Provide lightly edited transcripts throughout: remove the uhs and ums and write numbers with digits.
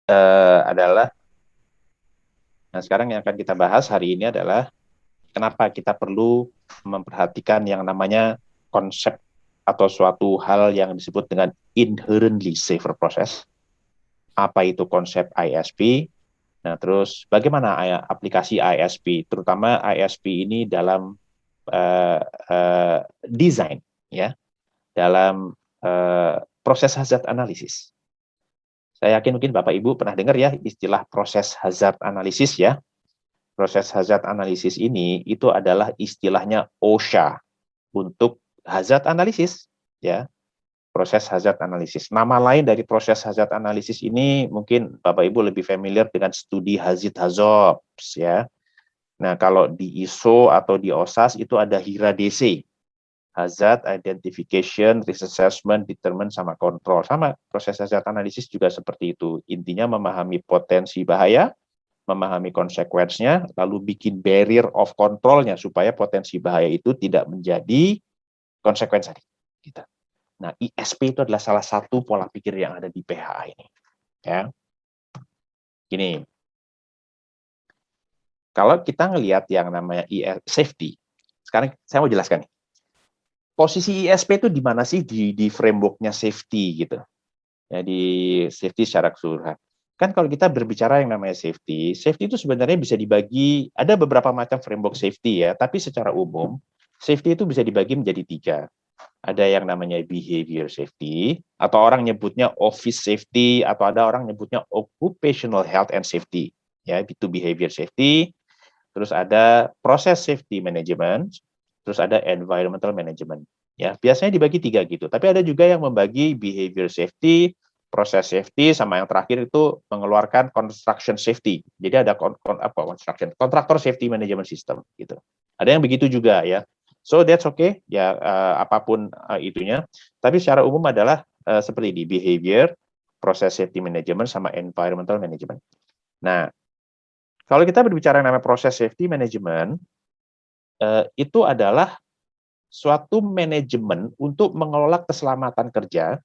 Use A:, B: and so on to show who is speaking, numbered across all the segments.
A: adalah, nah sekarang yang akan kita bahas hari ini adalah kenapa kita perlu memperhatikan yang namanya konsep atau suatu hal yang disebut dengan inherently safer process. Apa itu konsep ISP? Nah, terus bagaimana aplikasi ISP, terutama ISP ini dalam uh, uh, desain, ya, dalam proses hazard analysis. Saya yakin mungkin Bapak Ibu pernah dengar ya istilah proses hazard analysis ya. Proses hazard analysis ini itu adalah istilahnya OSHA untuk hazard analysis ya. Proses hazard analysis. Nama lain dari proses hazard analysis ini mungkin Bapak Ibu lebih familiar dengan studi Hazard Hazops ya. Nah, kalau di ISO atau di OSAS itu ada HIRA-DC. Hazard Identification, Risk Assessment, Determine, sama Control. Sama, proses hazard analysis juga seperti itu. Intinya memahami potensi bahaya, memahami konsekuensinya, lalu bikin barrier of control-nya supaya potensi bahaya itu tidak menjadi konsekuensi. Gitu. Nah, ISP itu adalah salah satu pola pikir yang ada di PHA ini. Ya. Gini, kalau kita ngelihat yang namanya safety, sekarang saya mau jelaskan nih. Posisi ISP itu di mana sih di framework-nya safety gitu. Ya, di safety secara keseluruhan. Kan kalau kita berbicara yang namanya safety, safety itu sebenarnya bisa dibagi, ada beberapa macam framework safety ya, tapi secara umum, safety itu bisa dibagi menjadi tiga. Ada yang namanya behavior safety, atau orang nyebutnya office safety, atau ada orang nyebutnya occupational health and safety. Ya, itu behavior safety. Terus ada proses safety management, terus ada environmental management. Ya, biasanya dibagi tiga gitu. Tapi ada juga yang membagi behavior safety, proses safety, sama yang terakhir itu mengeluarkan construction safety. Jadi ada construction, kontraktor safety management system gitu. Ada yang begitu juga ya. So that's okay ya, apapun itunya. Tapi secara umum adalah seperti ini, behavior, proses safety management, sama environmental management. Nah, kalau kita berbicara namanya proses safety management, itu adalah suatu manajemen untuk mengelola keselamatan kerja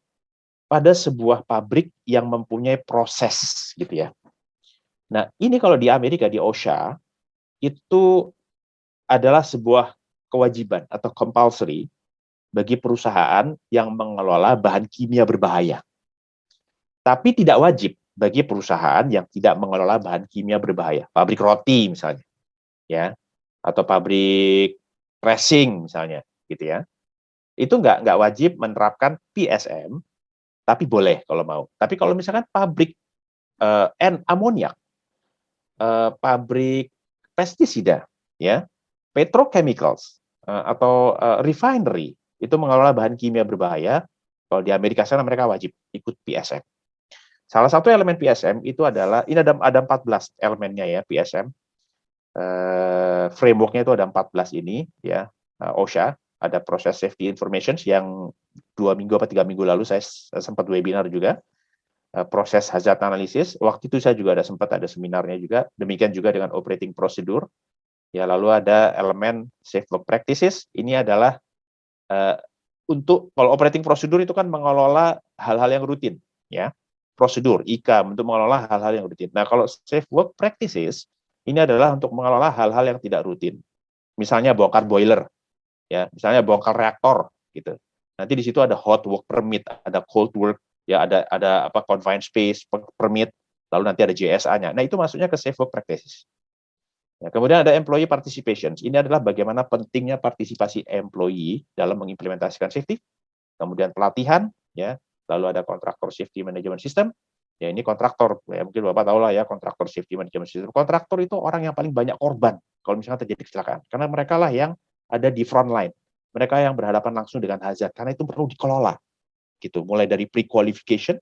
A: pada sebuah pabrik yang mempunyai proses gitu ya. Nah, ini kalau di Amerika di OSHA itu adalah sebuah kewajiban atau compulsory bagi perusahaan yang mengelola bahan kimia berbahaya. Tapi tidak wajib bagi perusahaan yang tidak mengelola bahan kimia berbahaya. Pabrik roti misalnya, ya, atau pabrik racing misalnya, gitu ya. Itu nggak wajib menerapkan PSM, tapi boleh kalau mau. Tapi kalau misalkan pabrik amoniak, pabrik pestisida, ya, petrochemicals atau refinery itu mengelola bahan kimia berbahaya. Kalau di Amerika sana mereka wajib ikut PSM. Salah satu elemen PSM itu adalah ini ada 14 elemennya ya PSM. Frameworknya itu ada 14 ini ya, OSHA, ada proses safety information yang 2 minggu atau 3 minggu lalu saya sempat webinar juga. Proses hazard analysis, waktu itu saya juga ada seminarnya juga, demikian juga dengan operating procedure. Ya, lalu ada elemen safe work practices, ini adalah untuk kalau operating procedure itu kan mengelola hal-hal yang rutin, ya. Prosedur IK untuk mengelola hal-hal yang rutin. Nah, kalau safe work practices ini adalah untuk mengelola hal-hal yang tidak rutin. Misalnya bongkar boiler, ya, misalnya bongkar reaktor gitu. Nanti di situ ada hot work permit, ada cold work, ya, ada apa confined space permit, lalu nanti ada JSA-nya. Nah, itu masuknya ke safe work practices. Ya, kemudian ada employee participation. Ini adalah bagaimana pentingnya partisipasi employee dalam mengimplementasikan safety. Kemudian pelatihan, ya. Lalu ada kontraktor safety management system. Ya, ini kontraktor. Ya, mungkin Bapak tahu lah ya, kontraktor safety management system. Kontraktor itu orang yang paling banyak korban kalau misalnya terjadi kecelakaan. Karena mereka lah yang ada di front line. Mereka yang berhadapan langsung dengan hazard. Karena itu perlu dikelola. Gitu. Mulai dari pre-qualification,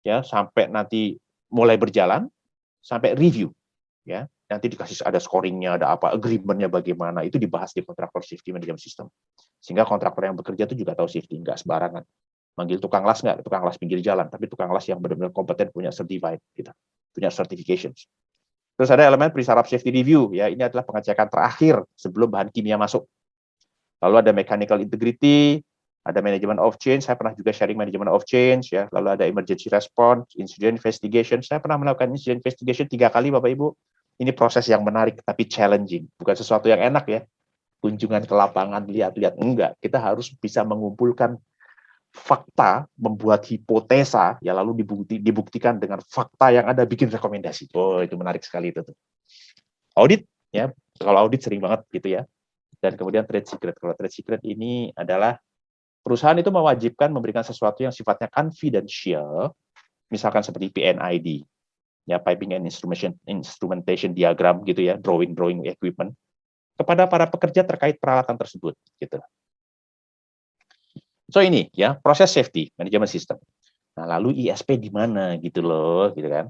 A: ya, sampai nanti mulai berjalan, sampai review. Ya, nanti dikasih ada scoringnya, ada apa, agreementnya bagaimana, itu dibahas di kontraktor safety management system. Sehingga kontraktor yang bekerja itu juga tahu safety, nggak sembarangan. Manggil tukang las nggak, tukang las pinggir jalan, tapi tukang las yang benar-benar kompeten, punya certified, gitu, punya certifications. Terus ada elemen pre-startup safety review, ya, ini adalah pengecekan terakhir sebelum bahan kimia masuk. Lalu ada mechanical integrity, Ada manajemen of change, saya pernah juga sharing manajemen of change, ya. Lalu ada emergency response, incident investigation. Saya pernah melakukan incident investigation 3 kali, Bapak Ibu. Ini proses yang menarik tapi challenging, bukan sesuatu yang enak ya. Kunjungan ke lapangan, lihat-lihat, enggak. Kita harus bisa mengumpulkan fakta, membuat hipotesa, ya lalu dibuktikan dengan fakta yang ada, bikin rekomendasi. Oh, itu menarik sekali itu. Audit, ya. Kalau audit sering banget gitu ya. Dan kemudian trade secret. Kalau trade secret ini adalah perusahaan itu mewajibkan memberikan sesuatu yang sifatnya confidential, misalkan seperti PNID, ya, piping and instrumentation diagram gitu ya, drawing equipment, kepada para pekerja terkait peralatan tersebut gitu. So ini ya, proses safety management system. Nah, lalu ISP di mana gitu loh, gitu kan.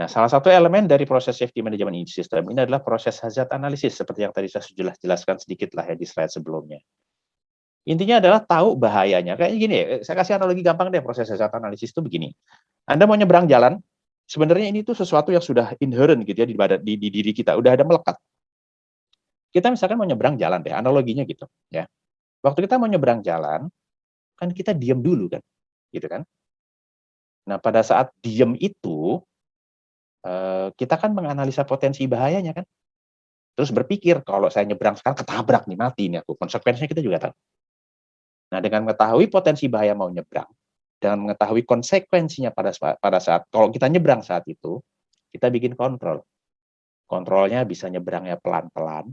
A: Nah, salah satu elemen dari proses safety management system ini adalah proses hazard analysis, seperti yang tadi saya sudah jelaskan sedikit lah ya di slide sebelumnya. Intinya adalah tahu bahayanya. Kayak gini, saya kasih analogi gampang deh, proses hazard analysis itu begini. Anda mau nyebrang jalan, sebenarnya ini tuh sesuatu yang sudah inherent gitu ya di diri kita, udah ada melekat. Kita misalkan mau nyebrang jalan deh, analoginya gitu ya. Waktu kita mau nyebrang jalan, kan kita diam dulu kan, gitu kan. Nah, pada saat diam itu, kita kan menganalisa potensi bahayanya kan. Terus berpikir, kalau saya nyebrang sekarang ketabrak nih, mati nih aku. Konsekuensinya kita juga tahu. Nah, dengan mengetahui potensi bahaya mau nyebrang, dengan mengetahui konsekuensinya pada saat kalau kita nyebrang saat itu, kita bikin kontrol. Kontrolnya bisa nyebrangnya pelan-pelan,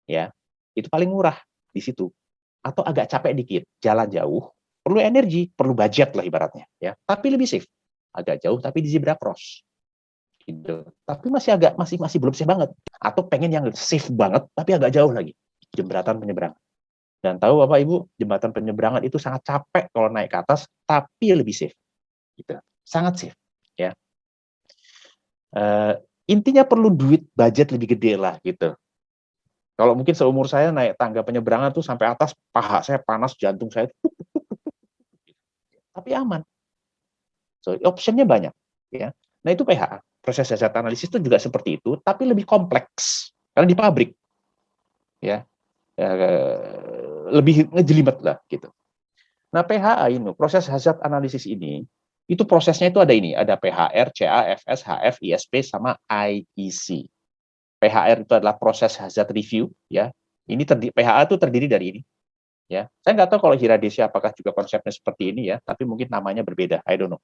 A: ya. Itu paling murah di situ. Atau agak capek dikit, jalan jauh, perlu energi, perlu budget lah ibaratnya, ya. Tapi lebih safe. Agak jauh tapi di zebra cross. Gitu. Tapi masih belum safe banget. Atau pengen yang safe banget tapi agak jauh lagi. Jembatan penyeberangan. Dan tahu Bapak Ibu, jembatan penyeberangan itu sangat capek kalau naik ke atas, tapi lebih safe. Gitu. Sangat safe, ya. Intinya perlu duit budget lebih gede lah gitu. Kalau mungkin seumur saya naik tangga penyeberangan tuh sampai atas, paha saya panas, jantung saya tapi aman. So, optionnya banyak, ya. Nah, itu PHA. Proses hazard analysis itu juga seperti itu, tapi lebih kompleks karena di pabrik, ya, lebih ngejelimet lah gitu. Nah, PHA ini, proses hazard analysis ini, itu prosesnya itu ada ini, ada PHR, CAFS, HF, ISP, sama IEC. PHR itu adalah proses hazard review, ya. Ini PHA itu terdiri dari ini, ya. Saya nggak tahu kalau Hiradesia apakah juga konsepnya seperti ini ya, tapi mungkin namanya berbeda, I don't know.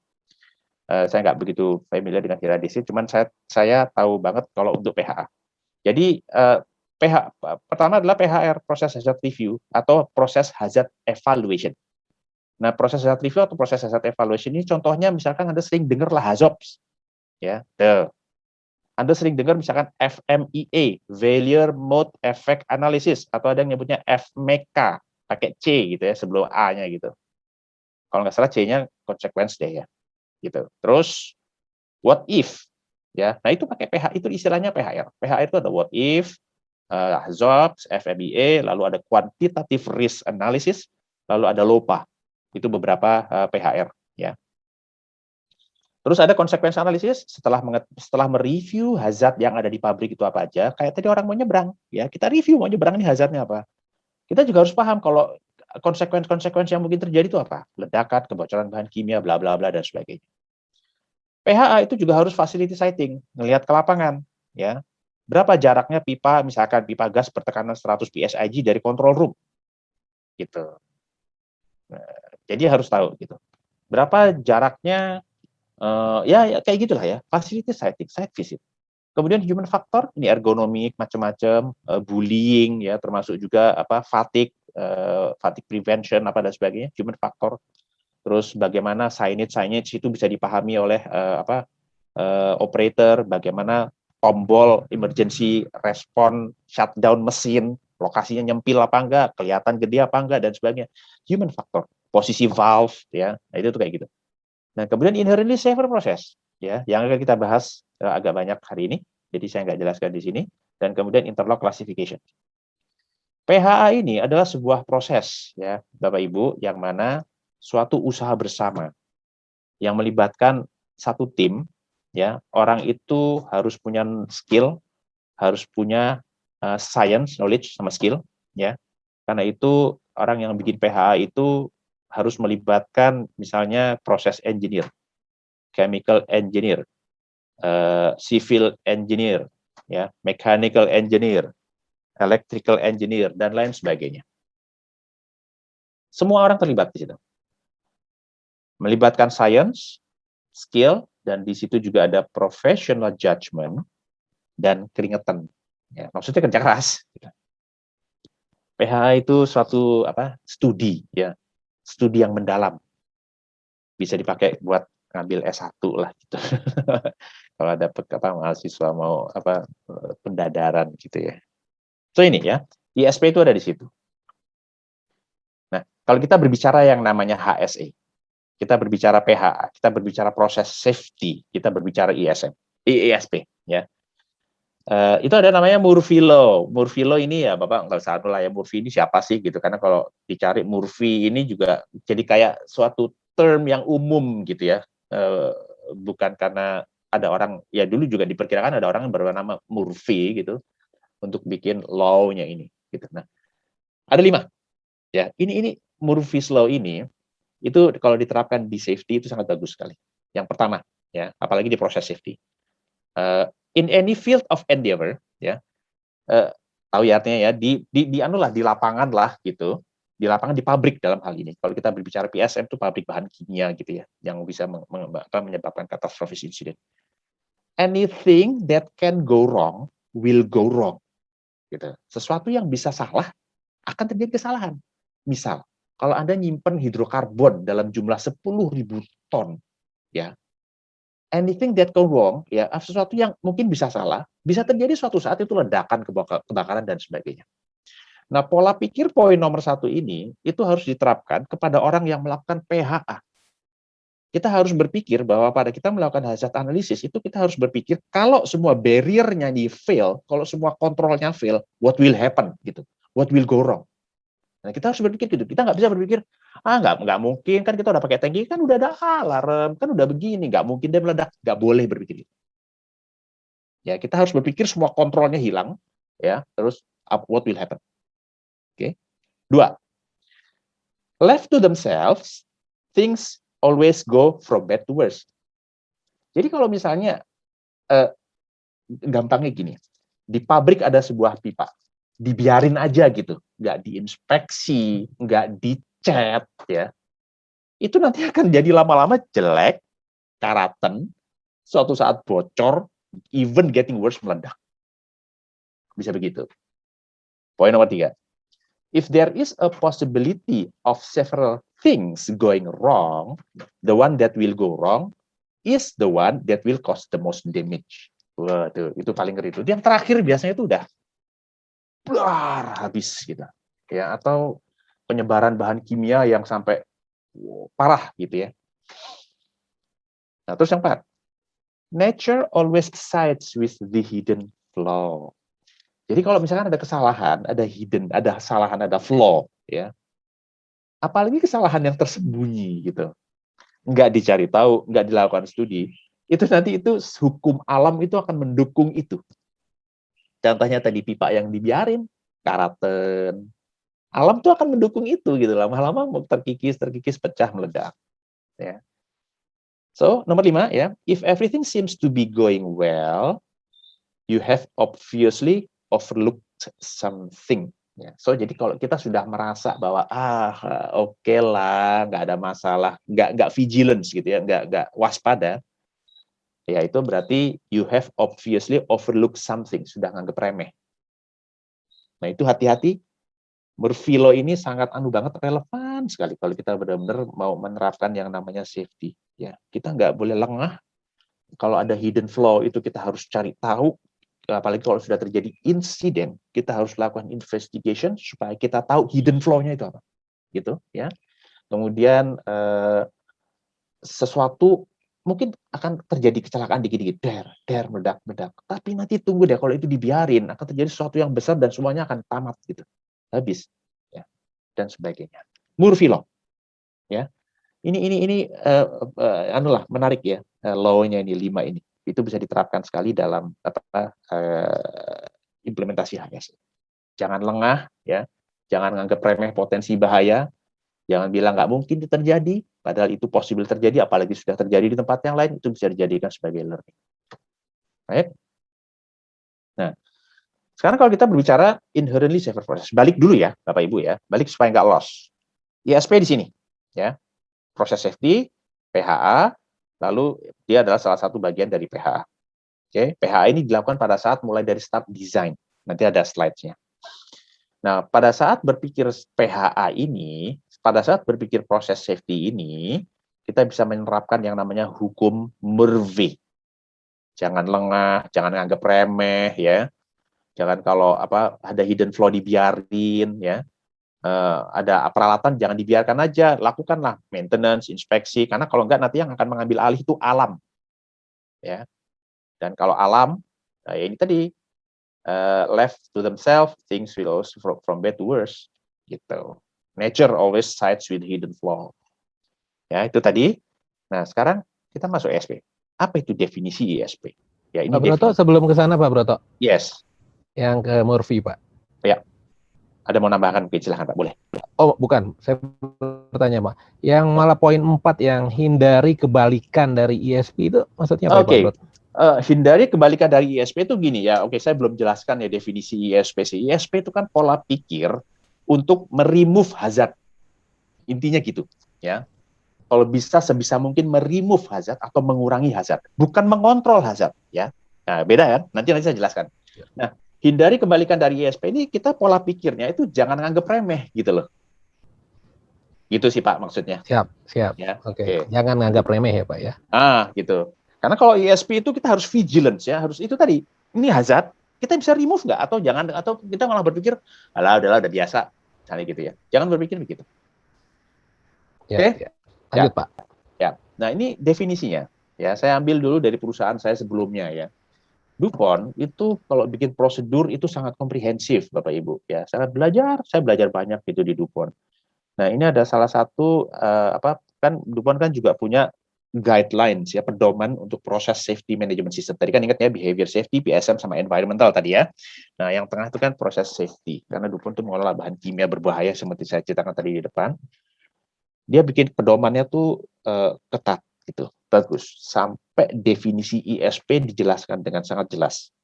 A: Saya nggak begitu familiar dengan Hiradesia, cuman saya tahu banget kalau untuk PHA. Jadi pertama adalah PHR, proses hazard review atau proses hazard evaluation. Nah, proses hazard review atau proses hazard evaluation ini contohnya misalkan Anda sering dengar lah HAZOPS, ya. Anda sering dengar misalkan FMEA, Failure Mode Effect Analysis, atau ada yang nyebutnya FMECA, pakai C gitu ya sebelum A-nya gitu. Kalau nggak salah C-nya consequence deh ya. Gitu. Terus what if, ya. Nah, itu pakai PH, itu istilahnya PHR. PHR itu ada what if, HAZOPS, FMEA, lalu ada quantitative risk analysis, lalu ada LOPA. Itu beberapa PHR, ya. Terus ada konsekuensi analisis setelah mereview hazard yang ada di pabrik itu apa aja. Kayak tadi orang mau nyebrang, ya, kita review mau nyebrang ini hazardnya apa. Kita juga harus paham kalau konsekuensi yang mungkin terjadi itu apa. Ledakan, kebocoran bahan kimia, bla bla bla dan sebagainya. PHA itu juga harus facility siting, ngelihat ke lapangan, ya. Berapa jaraknya pipa, misalkan pipa gas bertekanan 100 PSIG dari control room, gitu. Nah, jadi harus tahu gitu. Berapa jaraknya, ya kayak gitulah ya, facility siting, site visit. Kemudian human factor, ini ergonomik, macam-macam, bullying, ya, termasuk juga fatigue prevention apa dan sebagainya, human factor. Terus bagaimana signage itu bisa dipahami oleh operator, bagaimana tombol emergency response shutdown mesin, lokasinya nyempil apa enggak, kelihatan gede apa enggak dan sebagainya. Human factor, posisi valve, ya, nah, itu tuh kayak gitu. Nah, kemudian inherently safer process, ya, yang akan kita bahas agak banyak hari ini, jadi saya nggak jelaskan di sini. Dan kemudian interlock classification. PHA ini adalah sebuah proses, ya, Bapak Ibu, yang mana suatu usaha bersama yang melibatkan satu tim, ya, orang itu harus punya skill, harus punya science, knowledge sama skill, ya. Karena itu orang yang bikin PHA itu harus melibatkan misalnya proses engineer, chemical engineer, civil engineer, ya, mechanical engineer, electrical engineer, dan lain sebagainya. Semua orang terlibat di situ. Melibatkan science, skill, dan di situ juga ada professional judgment dan keringetan. Ya, maksudnya kerja keras. PH itu suatu studi, ya, studi yang mendalam. Bisa dipakai buat ngambil S1 lah gitu. Kalau ada mahasiswa mau pendadaran gitu ya. So ini ya, ISP itu ada di situ. Nah, kalau kita berbicara yang namanya HSE, kita berbicara PHA, kita berbicara proses safety, kita berbicara ISP, ya. Itu ada namanya Murphy Law. Murphy Law ini ya Bapak nggak usah lah ya, Murphy ini siapa sih gitu, karena kalau dicari Murphy ini juga jadi kayak suatu term yang umum gitu ya, bukan karena ada orang, ya dulu juga diperkirakan ada orang yang bernama Murphy gitu untuk bikin law-nya ini gitu. Nah, ada 5 ya, ini Murphy's Law ini itu kalau diterapkan di safety itu sangat bagus sekali. Yang pertama ya, apalagi di proses safety, in any field of endeavor, ya, tahu ya artinya ya, di lapangan lah gitu, di lapangan, di pabrik dalam hal ini. Kalau kita berbicara PSM itu pabrik bahan kimia gitu ya, yang bisa menyebabkan katastrofis insiden. Anything that can go wrong will go wrong. Gitu. Sesuatu yang bisa salah akan terjadi kesalahan. Misal, kalau Anda nyimpen hidrokarbon dalam jumlah 10.000 ton, ya, anything that go wrong, ya, sesuatu yang mungkin bisa salah, bisa terjadi suatu saat itu ledakan, kebakaran, dan sebagainya. Nah, pola pikir poin nomor 1 ini, itu harus diterapkan kepada orang yang melakukan PHA. Kita harus berpikir bahwa pada kita melakukan hazard analysis, itu kita harus berpikir, kalau semua barrier-nya di fail, kalau semua kontrolnya fail, what will happen, gitu. What will go wrong. Nah, kita harus berpikir gitu. Kita nggak bisa berpikir, nggak mungkin, kan kita udah pakai tangki, kan udah ada alarm, kan udah begini, nggak mungkin dia meledak. Nggak boleh berpikir gitu. Ya, kita harus berpikir semua kontrolnya hilang, ya, terus what will happen. Oke. 2. Left to themselves, things always go from bad to worse. Jadi kalau misalnya, gampangnya gini, di pabrik ada sebuah pipa, dibiarin aja gitu, nggak diinspeksi, nggak dicet, ya, itu nanti akan jadi lama-lama jelek, karatan, suatu saat bocor, even getting worse, meledak. Bisa begitu. Poin nomor 3. If there is a possibility of several things going wrong, the one that will go wrong is the one that will cause the most damage. Waduh, itu paling ngeri itu. Yang terakhir biasanya itu udah habis gitu. Ya, atau penyebaran bahan kimia yang sampai parah gitu ya. Nah, terus yang 4. Nature always sides with the hidden flaw. Jadi kalau misalkan ada kesalahan, ada hidden, ada kesalahan, ada flaw, ya. Apalagi kesalahan yang tersembunyi gitu, nggak dicari tahu, nggak dilakukan studi, itu nanti itu hukum alam itu akan mendukung itu. Contohnya tadi pipa yang dibiarin, karatan, alam tuh akan mendukung itu gitu, lama-lama terkikis, pecah, meledak. Ya. So nomor 5 ya, if everything seems to be going well, you have obviously overlooked something. Ya. So jadi kalau kita sudah merasa bahwa oke lah, nggak ada masalah, nggak vigilance gitu ya, nggak waspada, ya itu berarti you have obviously overlooked something, sudah nganggap remeh. Nah itu hati-hati, Murphy Law ini sangat banget, relevan sekali kalau kita benar-benar mau menerapkan yang namanya safety. Ya, kita nggak boleh lengah. Kalau ada hidden flaw itu kita harus cari tahu. Apalagi kalau sudah terjadi insiden, kita harus lakukan investigation supaya kita tahu hidden flaw-nya itu apa, gitu ya. Kemudian sesuatu mungkin akan terjadi kecelakaan dikit-dikit, meledak. Tapi nanti tunggu deh, kalau itu dibiarin akan terjadi sesuatu yang besar dan semuanya akan tamat gitu, habis, ya, dan sebagainya. Murphy Law, ya. Ini menarik ya, law-nya ini 5 ini. Itu bisa diterapkan sekali dalam implementasi HS. Jangan lengah, ya. Jangan nganggap remeh potensi bahaya. Jangan bilang nggak mungkin itu terjadi, padahal itu possible terjadi, apalagi sudah terjadi di tempat yang lain, itu bisa dijadikan sebagai learning. Right? Nah, sekarang kalau kita berbicara inherently safer process, balik dulu ya, Bapak Ibu ya, balik supaya nggak loss. ISP di sini, ya, proses safety, PHA, lalu dia adalah salah satu bagian dari PHA. Oke, PHA ini dilakukan pada saat mulai dari start design. Nanti ada slide-nya. Nah, pada saat berpikir PHA ini, pada saat berpikir proses safety ini, kita bisa menerapkan yang namanya hukum Murphy. Jangan lengah, jangan anggap remeh, ya. Jangan kalau ada hidden flow dibiarin, ya. Ada peralatan jangan dibiarkan aja, lakukanlah maintenance, inspeksi, karena kalau enggak nanti yang akan mengambil alih itu alam, ya. Dan kalau alam, nah ya ini tadi left to themselves, things will also from bad to worse, gitu. Nature always sides with hidden flaw. Ya itu tadi. Nah sekarang kita masuk ISP. Apa itu definisi ISP? Ya ini
B: Pak Broto,
A: definisi.
B: sebelum ke sana Pak Broto,
A: Yes.
B: yang ke Murphy Pak.
A: Ya. Ada mau nambahkan? Oke, silahkan Pak, boleh.
B: Oh bukan, saya bertanya Pak. Yang malah poin 4 yang hindari kebalikan dari ISP itu maksudnya apa Pak Broto?
A: Hindari kebalikan dari ISP itu gini ya. Oke, saya belum jelaskan ya definisi ISP. ISP itu kan pola pikir untuk meremove hazard. Intinya gitu, ya. Kalau bisa sebisa mungkin meremove hazard atau mengurangi hazard, bukan mengontrol hazard, ya. Nah, beda kan? Nanti saya jelaskan. Nah, hindari kebalikan dari ISP ini, kita pola pikirnya itu jangan anggap remeh gitu loh. Gitu sih Pak maksudnya.
B: Siap.
A: Ya.
B: Oke. Jangan nganggap remeh ya Pak ya.
A: Gitu. Karena kalau ISP itu kita harus vigilance ya, harus itu tadi. Ini hazard, kita bisa remove nggak? Atau kita malah berpikir, udahlah udah biasa, misalnya gitu ya. Jangan berpikir begitu. Oke?
B: Ya. Lanjut Pak.
A: Ya. Nah, ini definisinya. Ya, saya ambil dulu dari perusahaan saya sebelumnya ya. DuPont itu kalau bikin prosedur itu sangat komprehensif, Bapak Ibu. Ya, saya belajar banyak gitu di DuPont. Nah, ini ada salah satu kan DuPont kan juga punya guidelines ya, pedoman untuk proses safety management system. Tadi kan ingat ya, behavior safety, PSM sama environmental tadi ya. Nah, yang tengah itu kan proses safety. Karena DuPont itu mengelola bahan kimia berbahaya seperti saya ceritakan tadi di depan. Dia bikin pedomannya tuh ketat gitu, bagus. Sampai definisi ISP dijelaskan dengan sangat jelas.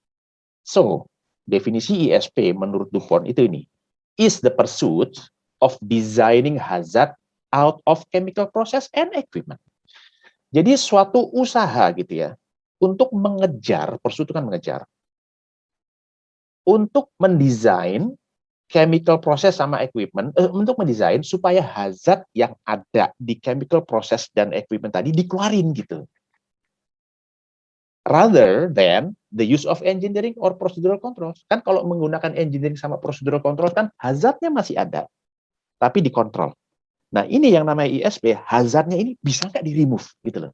A: So, definisi ISP menurut DuPont itu ini, is the pursuit of designing hazard out of chemical process and equipment. Jadi suatu usaha gitu ya, untuk mengejar, pursuit kan mengejar, untuk mendesain chemical process sama equipment, untuk mendesain supaya hazard yang ada di chemical process dan equipment tadi dikeluarin gitu. Rather than the use of engineering or procedural controls. Kan kalau menggunakan engineering sama procedural control kan hazardnya masih ada, tapi dikontrol. Nah ini yang namanya ISP, hazardnya ini bisa nggak di-remove gitu loh.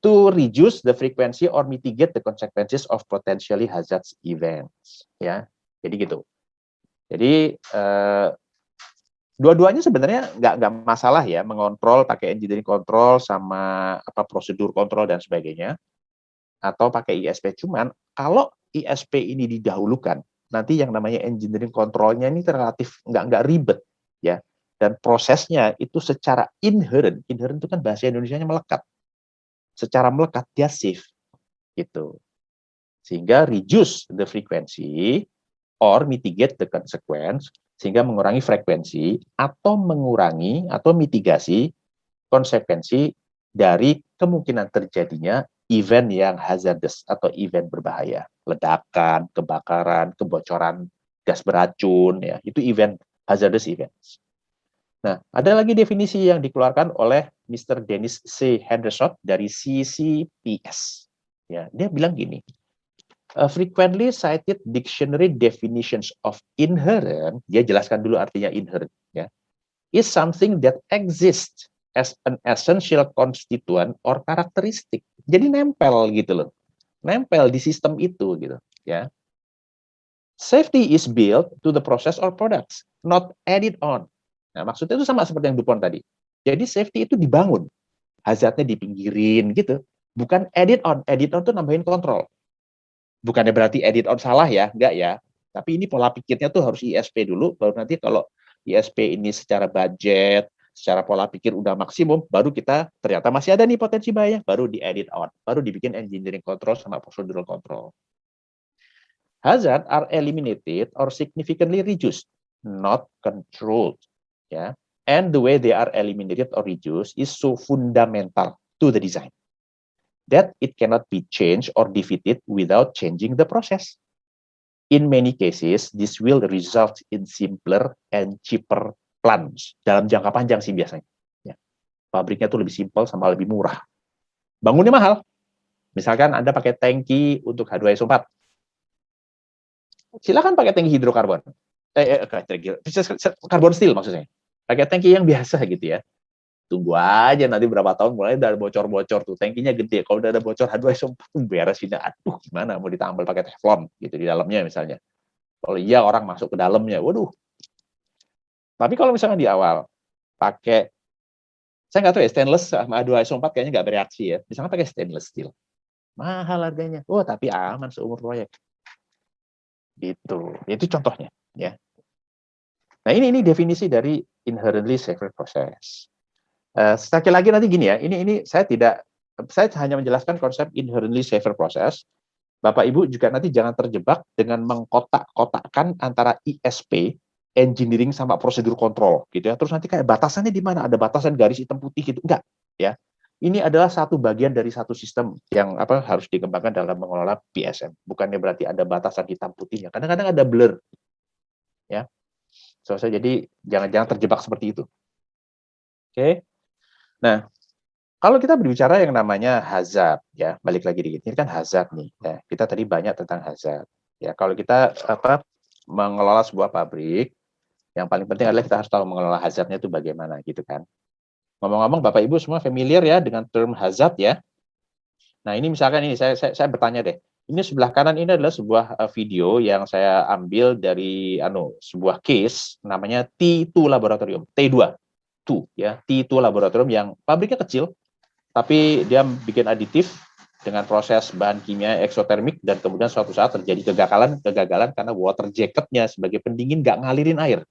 A: To reduce the frequency or mitigate the consequences of potentially hazardous events. Ya, jadi gitu. Jadi dua-duanya sebenarnya nggak masalah ya, mengontrol pakai engineering control sama prosedur kontrol dan sebagainya, atau pakai ISP. Cuman kalau ISP ini didahulukan, nanti yang namanya engineering controlnya ini relatif nggak ribet ya, dan prosesnya itu secara inherent itu kan bahasa Indonesianya melekat, secara melekat dia safe gitu, sehingga reduce the frequency or mitigate the consequence, sehingga mengurangi frekuensi atau mengurangi atau mitigasi konsekuensi dari kemungkinan terjadinya event yang hazardous atau event berbahaya, ledakan, kebakaran, kebocoran gas beracun, ya itu event hazardous events. Nah, ada lagi definisi yang dikeluarkan oleh Mr. Dennis C. Henderson dari CCPS. Ya, dia bilang gini, frequently cited dictionary definitions of inherent, dia jelaskan dulu artinya inherent, ya, is something that exists as an essential constituent or characteristic. Jadi nempel gitu loh, nempel di sistem itu gitu, ya. Safety is built to the process or products, not added on. Nah, maksudnya itu sama seperti yang DuPont tadi. Jadi safety itu dibangun, hazardnya dipinggirin gitu, bukan added on. Added on itu nambahin kontrol. Bukannya berarti edit on salah ya, enggak ya. Tapi ini pola pikirnya tuh harus ISP dulu, baru nanti kalau ISP ini secara budget, secara pola pikir udah maksimum, baru kita ternyata masih ada nih potensi bahaya, baru di-edit out, baru dibikin engineering control sama procedural control. Hazard are eliminated or significantly reduced, not controlled. Yeah. And the way they are eliminated or reduced is so fundamental to the design that it cannot be changed or defeated without changing the process. In many cases, this will result in simpler and cheaper plans. Dalam jangka panjang sih biasanya. Ya. Pabriknya tuh lebih simpel sama lebih murah. Bangunnya mahal. Misalkan Anda pakai tangki untuk H2SO4. Silakan pakai tangki hidrokarbon. Karbon steel maksudnya. Pakai tangki yang biasa gitu ya. Tunggu aja nanti berapa tahun mulai dari bocor-bocor tuh. Tangkinya gede. Kalau udah ada bocor H2SO4 tuh beres ini. Aduh, gimana mau ditambal pakai teflon gitu di dalamnya misalnya. Kalau iya orang masuk ke dalamnya. Waduh. Tapi kalau misalnya di awal pakai, saya nggak tahu ya, stainless sama H2SO4 kayaknya nggak bereaksi ya. Misalnya pakai stainless steel. Mahal harganya. Oh, tapi aman seumur proyek. Itu contohnya ya. Nah, ini definisi dari inherently safer process. Sekali lagi nanti gini ya, ini saya hanya menjelaskan konsep inherently safer process. Bapak Ibu juga nanti jangan terjebak dengan mengkotak-kotakkan antara ISP, engineering sama prosedur kontrol gitu ya. Terus nanti kayak batasannya di mana? Ada batasan garis hitam putih gitu. Enggak, ya. Ini adalah satu bagian dari satu sistem yang harus dikembangkan dalam mengelola PSM. Bukannya berarti ada batasan hitam putihnya. Kadang-kadang ada blur. Ya. Jadi jangan terjebak seperti itu. Oke. Nah, kalau kita berbicara yang namanya hazard, ya balik lagi dikit. Ini kan hazard nih. Ya. Kita tadi banyak tentang hazard. Ya, kalau kita mengelola sebuah pabrik, yang paling penting adalah kita harus tahu mengelola hazardnya itu bagaimana, gitu kan. Ngomong-ngomong, Bapak Ibu semua familiar ya dengan term hazard ya. Nah, ini misalkan ini saya bertanya deh. Ini sebelah kanan ini adalah sebuah video yang saya ambil dari sebuah case namanya T2 Laboratorium, T2 ya, T2 Laboratorium yang pabriknya kecil tapi dia bikin aditif dengan proses bahan kimia eksotermik dan kemudian suatu saat terjadi kegagalan karena water jacket-nya sebagai pendingin nggak ngalirin air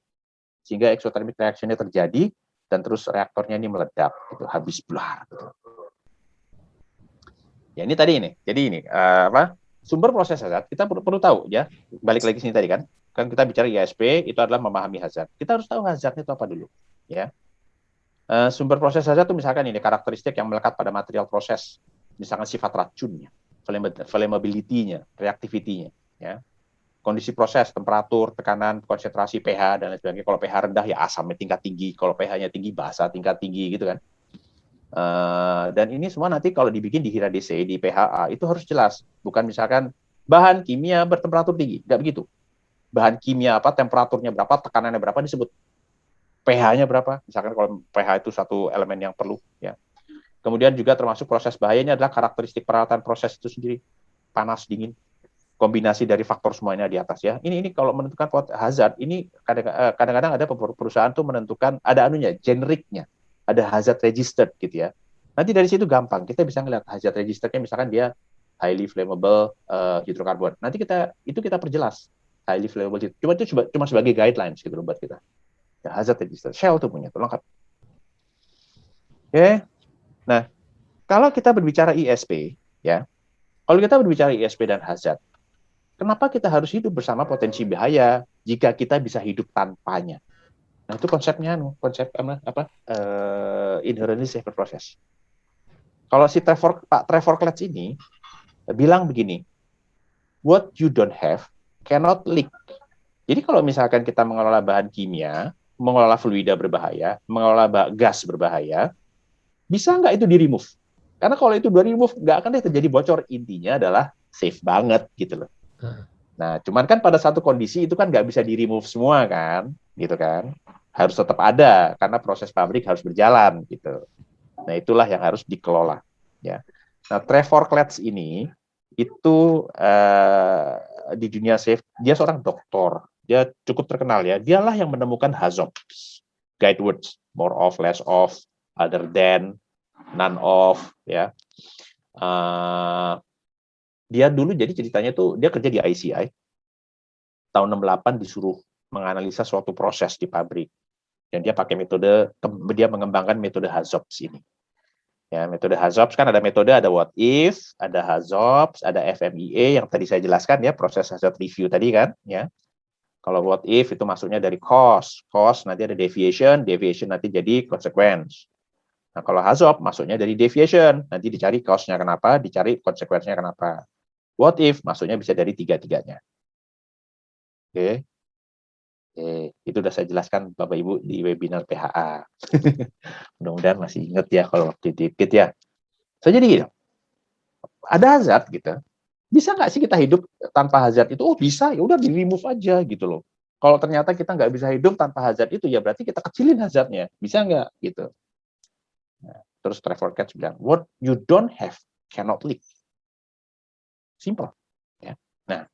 A: sehingga eksotermik reaksinya terjadi dan terus reaktornya ini meledak gitu, habis blar gitu. Ya ini tadi ini. Jadi ini sumber proses hazard kita perlu tahu ya. Balik lagi sini tadi kan kita bicara ISP itu adalah memahami hazard. Kita harus tahu hazardnya itu apa dulu, ya. Sumber proses hazard itu misalkan ini karakteristik yang melekat pada material proses, misalkan sifat racunnya, flammability-nya, reactivity-nya, ya. Kondisi proses, temperatur, tekanan, konsentrasi, pH dan lain sebagainya. Kalau pH rendah ya asamnya tingkat tinggi, kalau pH-nya tinggi basa tingkat tinggi gitu kan. Dan ini semua nanti kalau dibikin di HIRA DC, di PHA, itu harus jelas. Bukan misalkan bahan kimia bertemperatur tinggi, nggak begitu. Bahan kimia apa, temperaturnya berapa, tekanannya berapa disebut. pH-nya berapa, misalkan kalau pH itu satu elemen yang perlu. Ya. Kemudian juga termasuk proses bahayanya adalah karakteristik peralatan proses itu sendiri. Panas, dingin, kombinasi dari faktor semuanya di atas ya. Ini kalau menentukan hazard, ini kadang-kadang ada perusahaan tuh menentukan, ada generiknya. Ada hazard registered gitu ya. Nanti dari situ gampang, kita bisa ngeliat hazard registered-nya misalkan dia highly flammable hidrokarbon. Nanti kita perjelas highly flammable. Cuma sebagai guidelines gitu buat kita. Ya, hazard registered. Shell tuh punya, tuh lengkap. Oke. Nah, kalau kita berbicara ISP, ya. Kalau kita berbicara ISP dan hazard, kenapa kita harus hidup bersama potensi bahaya jika kita bisa hidup tanpanya? Nah, itu konsepnya, konsep inherently safer process. Kalau si Pak Trevor Kletz ini bilang begini, what you don't have cannot leak. Jadi kalau misalkan kita mengelola bahan kimia, mengelola fluida berbahaya, mengelola gas berbahaya, bisa nggak itu di-remove? Karena kalau itu di-remove, nggak akan terjadi bocor. Intinya adalah safe banget gitu loh. Nah, cuman kan pada satu kondisi itu kan nggak bisa di-remove semua kan, gitu kan. Harus tetap ada karena proses pabrik harus berjalan gitu. Nah, itulah yang harus dikelola ya. Nah, Trevor Kletz ini itu di dunia safe, dia seorang doktor. Dia cukup terkenal ya. Dialah yang menemukan HAZOP. Guide words, more of, less of, other than, none of ya. Dia dulu jadi ceritanya tuh dia kerja di ICI. Tahun 68 disuruh menganalisa suatu proses di pabrik. Dan dia pakai dia mengembangkan metode HAZOPS ini. Ya, metode HAZOPS kan ada metode, ada what if, ada HAZOPS, ada FMEA yang tadi saya jelaskan ya, proses hazard review tadi kan, ya. Kalau what if itu maksudnya dari cost nanti ada deviation nanti jadi consequence. Nah, kalau HAZOP maksudnya dari deviation, nanti dicari cost-nya kenapa, dicari konsekuensinya kenapa. What if maksudnya bisa dari tiga-tiganya. Oke. Itu sudah saya jelaskan Bapak Ibu di webinar PHA. Mudah-mudahan masih ingat ya kalau waktu dikit ya. So jadi gini, ada hazard gitu. Bisa nggak sih kita hidup tanpa hazard itu? Oh bisa, ya udah di remove aja gitu loh. Kalau ternyata kita nggak bisa hidup tanpa hazard itu, ya berarti kita kecilin hazardnya. Bisa nggak gitu? Nah, terus Trevor Katz bilang, what you don't have cannot leak. Simple. Ya. Nah,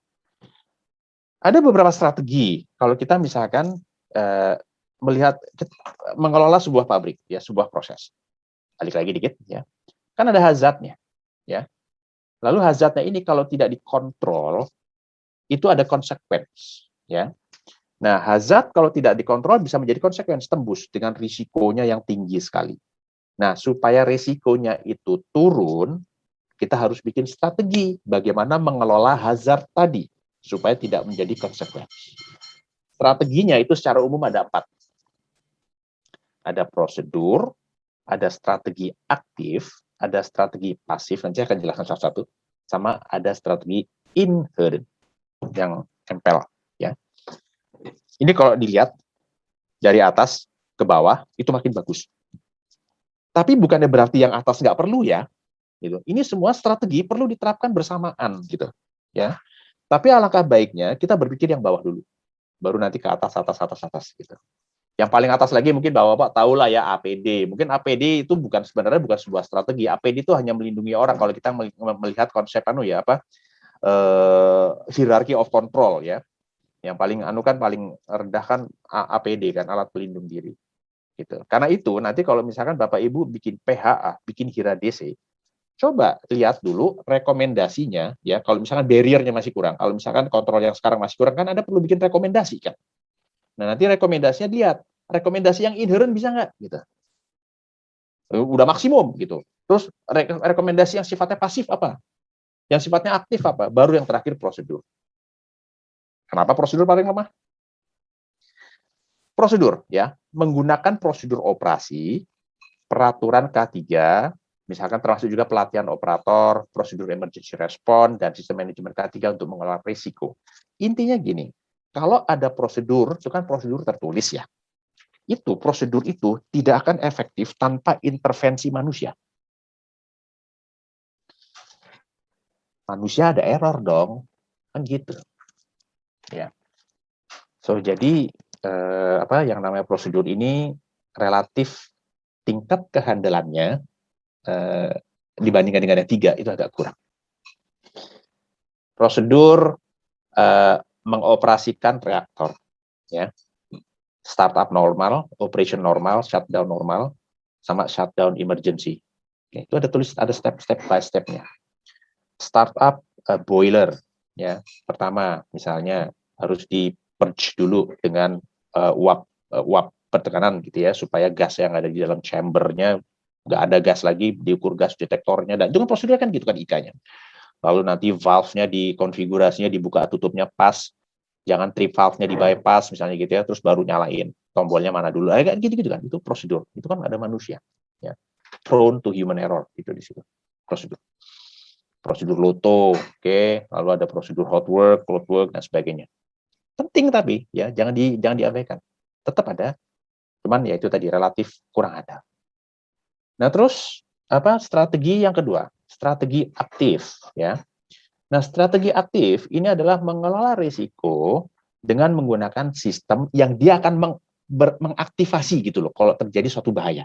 A: ada beberapa strategi kalau kita misalkan mengelola sebuah pabrik, ya sebuah proses. Balik lagi dikit, ya. Kan ada hazardnya, ya. Lalu hazardnya ini kalau tidak dikontrol, itu ada konsekuensi, ya. Nah, hazard kalau tidak dikontrol bisa menjadi konsekuensi tembus dengan risikonya yang tinggi sekali. Nah, supaya risikonya itu turun, kita harus bikin strategi bagaimana mengelola hazard tadi supaya tidak menjadi konsekuensi. Strateginya itu secara umum ada 4. Ada prosedur, ada strategi aktif, ada strategi pasif, nanti saya akan jelaskan satu-satu, sama ada strategi inherent yang tempel, ya. Ini kalau dilihat dari atas ke bawah itu makin bagus. Tapi bukannya berarti yang atas nggak perlu ya, gitu. Ini semua strategi perlu diterapkan bersamaan, gitu, ya. Tapi alangkah baiknya kita berpikir yang bawah dulu, baru nanti ke atas, gitu. Yang paling atas lagi mungkin Bapak tahu lah ya APD. Mungkin APD itu sebenarnya bukan sebuah strategi. APD itu hanya melindungi orang kalau kita melihat konsep hierarchy of control ya. Yang paling paling rendah kan APD kan, alat pelindung diri. Gitu. Karena itu nanti kalau misalkan Bapak Ibu bikin PHA, bikin HIRA DC, coba lihat dulu rekomendasinya ya. Kalau misalkan barrier-nya masih kurang, kalau misalkan kontrol yang sekarang masih kurang kan Anda perlu bikin rekomendasi kan. Nah, nanti rekomendasinya lihat, rekomendasi yang inherent bisa nggak? Gitu. Udah maksimum gitu. Terus rekomendasi yang sifatnya pasif apa? Yang sifatnya aktif apa? Baru yang terakhir prosedur. Kenapa prosedur paling lemah? Prosedur ya, menggunakan prosedur operasi, peraturan K3, misalkan termasuk juga pelatihan operator, prosedur emergency response, dan sistem manajemen K3 untuk mengelola risiko. Intinya gini, kalau ada prosedur, itu kan prosedur tertulis ya. Prosedur itu tidak akan efektif tanpa intervensi manusia. Manusia ada error dong, kan gitu. Ya. So jadi yang namanya prosedur ini relatif tingkat kehandalannya dibandingkan dengan yang 3 itu agak kurang. Prosedur mengoperasikan reaktor, ya. Startup normal, operation normal, shutdown normal, sama shutdown emergency. Oke, itu ada step by stepnya. Startup boiler, ya. Pertama, misalnya harus di purge dulu dengan uap pertekanan gitu ya, supaya gas yang ada di dalam chambernya nggak ada gas lagi, diukur gas detektornya, dan itu kan prosedurnya kan gitu kan IK-nya. Lalu nanti valve-nya dikonfigurasinya dibuka tutupnya pas, jangan trip valve-nya di bypass misalnya gitu ya, terus baru nyalain tombolnya mana dulu, kayak gitu kan, itu prosedur, itu kan ada manusia, ya, prone to human error gitu di situ prosedur Loto, oke, lalu ada prosedur hot work, cold work dan sebagainya. Penting tapi ya jangan diabaikan, tetap ada, cuman ya itu tadi relatif kurang ada. Nah terus strategi yang kedua, strategi aktif ya. Nah, strategi aktif ini adalah mengelola risiko dengan menggunakan sistem yang dia akan mengaktifasi gitu loh kalau terjadi suatu bahaya.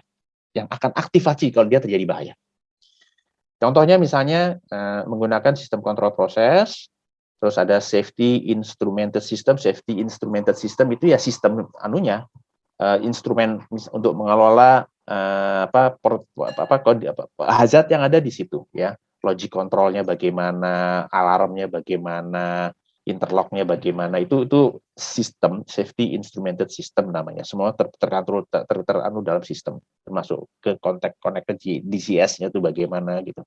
A: Yang akan aktifasi kalau dia terjadi bahaya. Contohnya misalnya menggunakan sistem kontrol proses, terus ada safety instrumented system. Safety instrumented system itu ya sistem instrumen untuk mengelola hazard yang ada di situ ya. Logic kontrolnya bagaimana, alarmnya bagaimana, interlocknya bagaimana, itu sistem safety instrumented system namanya, semua teranu dalam sistem, termasuk ke connected DCS-nya itu bagaimana gitu.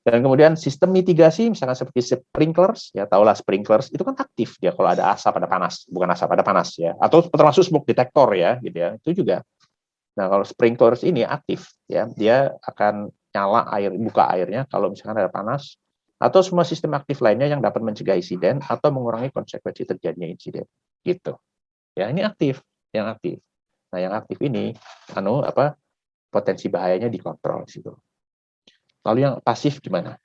A: Dan kemudian sistem mitigasi, misalnya seperti sprinklers, ya tahulah sprinklers itu kan aktif dia kalau ada asap, ada panas, bukan asap, ada panas ya, atau termasuk smoke detector ya, gitu ya, itu juga. Nah kalau sprinklers ini aktif, ya dia akan nyala air, buka airnya kalau misalkan ada panas, atau semua sistem aktif lainnya yang dapat mencegah insiden atau mengurangi konsekuensi terjadinya insiden, gitu. Ya ini aktif, yang aktif. Nah yang aktif ini, potensi bahayanya dikontrol di situ. Lalu yang pasif gimana?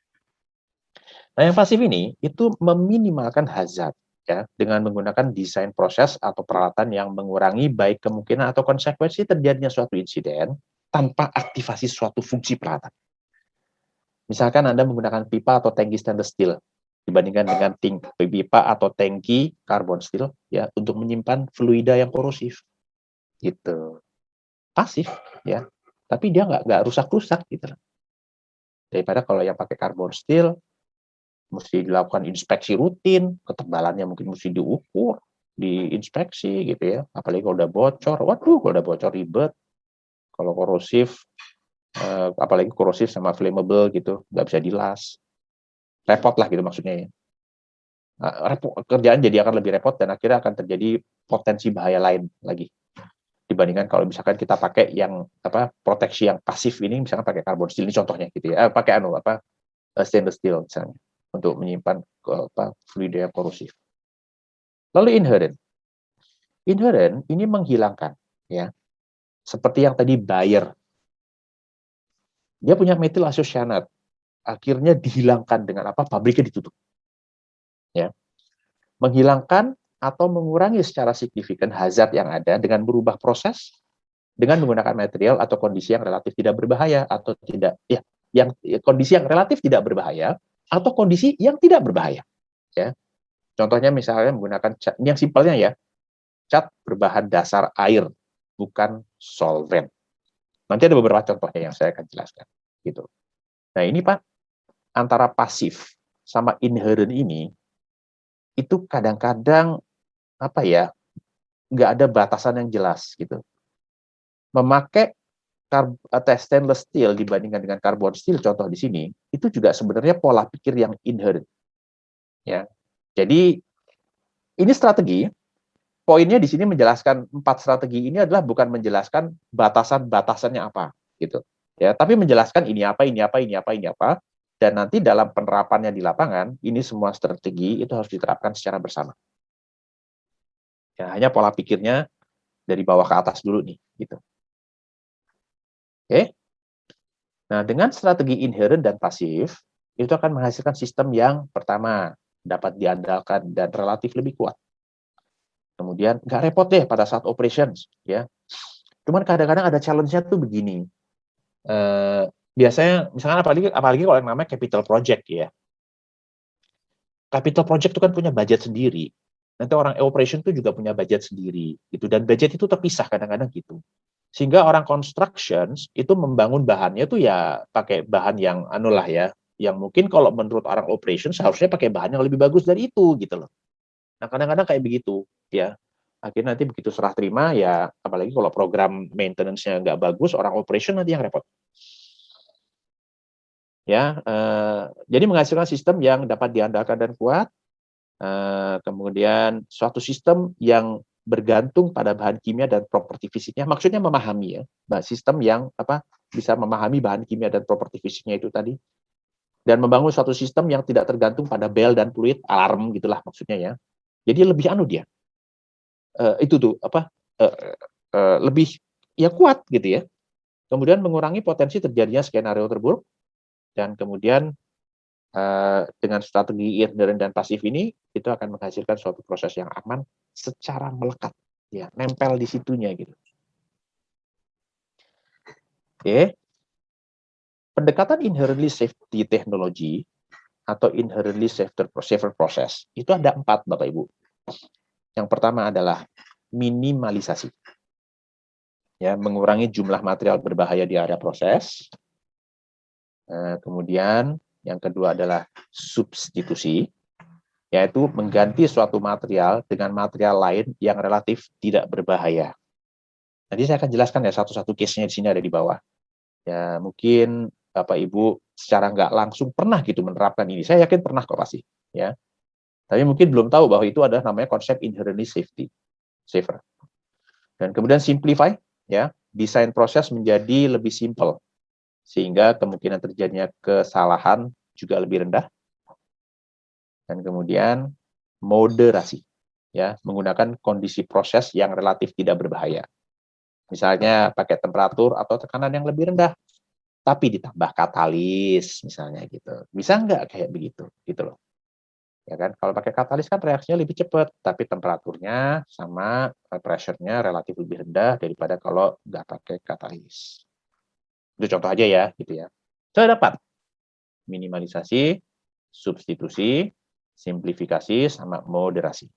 A: Nah, yang pasif ini itu meminimalkan hazard ya dengan menggunakan desain proses atau peralatan yang mengurangi baik kemungkinan atau konsekuensi terjadinya suatu insiden tanpa aktivasi suatu fungsi peralatan. Misalkan Anda menggunakan pipa atau tangki stainless steel dibandingkan dengan pipa atau tangki carbon steel ya untuk menyimpan fluida yang korosif. Gitu. Pasif ya. Tapi dia nggak rusak-rusak gitu. Daripada kalau yang pakai carbon steel mesti dilakukan inspeksi rutin, ketebalannya mungkin mesti diukur, diinspeksi gitu ya. Apalagi kalau udah bocor, waduh kalau udah bocor ribet. Kalau korosif, apalagi korosif sama flammable gitu, nggak bisa dilas. Repot lah gitu maksudnya ya. Kerjaan jadi akan lebih repot dan akhirnya akan terjadi potensi bahaya lain lagi. Dibandingkan kalau misalkan kita pakai yang proteksi yang pasif ini, misalkan pakai carbon steel ini contohnya gitu ya, pakai stainless steel misalnya untuk menyimpan fluida yang korosif. Lalu inherent ini menghilangkan ya, seperti yang tadi Bayer, dia punya metil isocyanat, akhirnya dihilangkan dengan apa? Pabriknya ditutup, ya, menghilangkan atau mengurangi secara signifikan hazard yang ada dengan berubah proses dengan menggunakan material atau kondisi yang relatif tidak berbahaya atau tidak ya, yang kondisi yang relatif tidak berbahaya atau kondisi yang tidak berbahaya, ya. Contohnya misalnya menggunakan cat, yang simpelnya ya, cat berbahan dasar air, bukan solvent. Nanti ada beberapa contohnya yang saya akan jelaskan. Gitu. Nah ini Pak, antara pasif sama inherent ini, itu kadang-kadang nggak ada batasan yang jelas gitu. Memakai stainless steel dibandingkan dengan carbon steel, contoh di sini, itu juga sebenarnya pola pikir yang inherent. Ya, jadi ini strategi. Poinnya di sini menjelaskan 4 strategi ini adalah bukan menjelaskan batasan-batasannya apa, gitu. Ya, tapi menjelaskan ini apa, ini apa, ini apa, ini apa, dan nanti dalam penerapannya di lapangan, ini semua strategi itu harus diterapkan secara bersama. Ya, hanya pola pikirnya dari bawah ke atas dulu nih, gitu. Oke. Nah, dengan strategi inherent dan pasif, itu akan menghasilkan sistem yang pertama dapat diandalkan dan relatif lebih kuat. Kemudian nggak repot deh pada saat operations, ya. Cuman kadang-kadang ada challenge-nya tuh begini. Biasanya, misalkan apalagi kalau yang namanya capital project ya. Capital project itu kan punya budget sendiri. Nanti orang operation itu juga punya budget sendiri, gitu. Dan budget itu terpisah kadang-kadang gitu. Sehingga orang construction itu membangun bahannya tuh ya pakai bahan yang yang mungkin kalau menurut orang operation seharusnya pakai bahan yang lebih bagus dari itu, gitu loh. Nah, kadang-kadang kayak begitu, ya. Akhirnya nanti begitu serah terima, ya, apalagi kalau program maintenance-nya nggak bagus, orang operation nanti yang repot. Ya, jadi menghasilkan sistem yang dapat diandalkan dan kuat, kemudian suatu sistem yang bergantung pada bahan kimia dan properti fisiknya, maksudnya memahami ya, sistem yang bisa memahami bahan kimia dan properti fisiknya itu tadi, dan membangun suatu sistem yang tidak tergantung pada bel dan fluid alarm gitulah maksudnya ya. Jadi lebih dia. Itu tuh lebih ya kuat gitu ya. Kemudian mengurangi potensi terjadinya skenario terburuk dan kemudian dengan strategi inherent dan pasif ini itu akan menghasilkan suatu proses yang aman secara melekat ya, nempel di situnya gitu. Oke. Pendekatan inherently safety technology atau inherently safer process itu ada 4 Bapak Ibu. Yang pertama adalah minimalisasi. Ya, mengurangi jumlah material berbahaya di area proses. Kemudian yang kedua adalah substitusi. yaitu mengganti suatu material dengan material lain yang relatif tidak berbahaya. Nanti saya akan jelaskan ya satu-satu case-nya di sini ada di bawah. Ya mungkin Bapak Ibu secara nggak langsung pernah gitu menerapkan ini. Saya yakin pernah kok pasti. Ya, tapi mungkin belum tahu bahwa itu adalah namanya konsep inherently safer. Dan kemudian simplify, ya, desain proses menjadi lebih simple sehingga kemungkinan terjadinya kesalahan juga lebih rendah. Dan kemudian moderasi, ya, menggunakan kondisi proses yang relatif tidak berbahaya. Misalnya pakai temperatur atau tekanan yang lebih rendah, tapi ditambah katalis, misalnya gitu. Bisa nggak kayak begitu, gitu loh. Ya kan, kalau pakai katalis kan reaksinya lebih cepat, tapi temperaturnya sama pressure-nya relatif lebih rendah daripada kalau nggak pakai katalis. Itu contoh aja ya, gitu ya. Saya dapat minimalisasi, substitusi, simplifikasi, sama moderasi.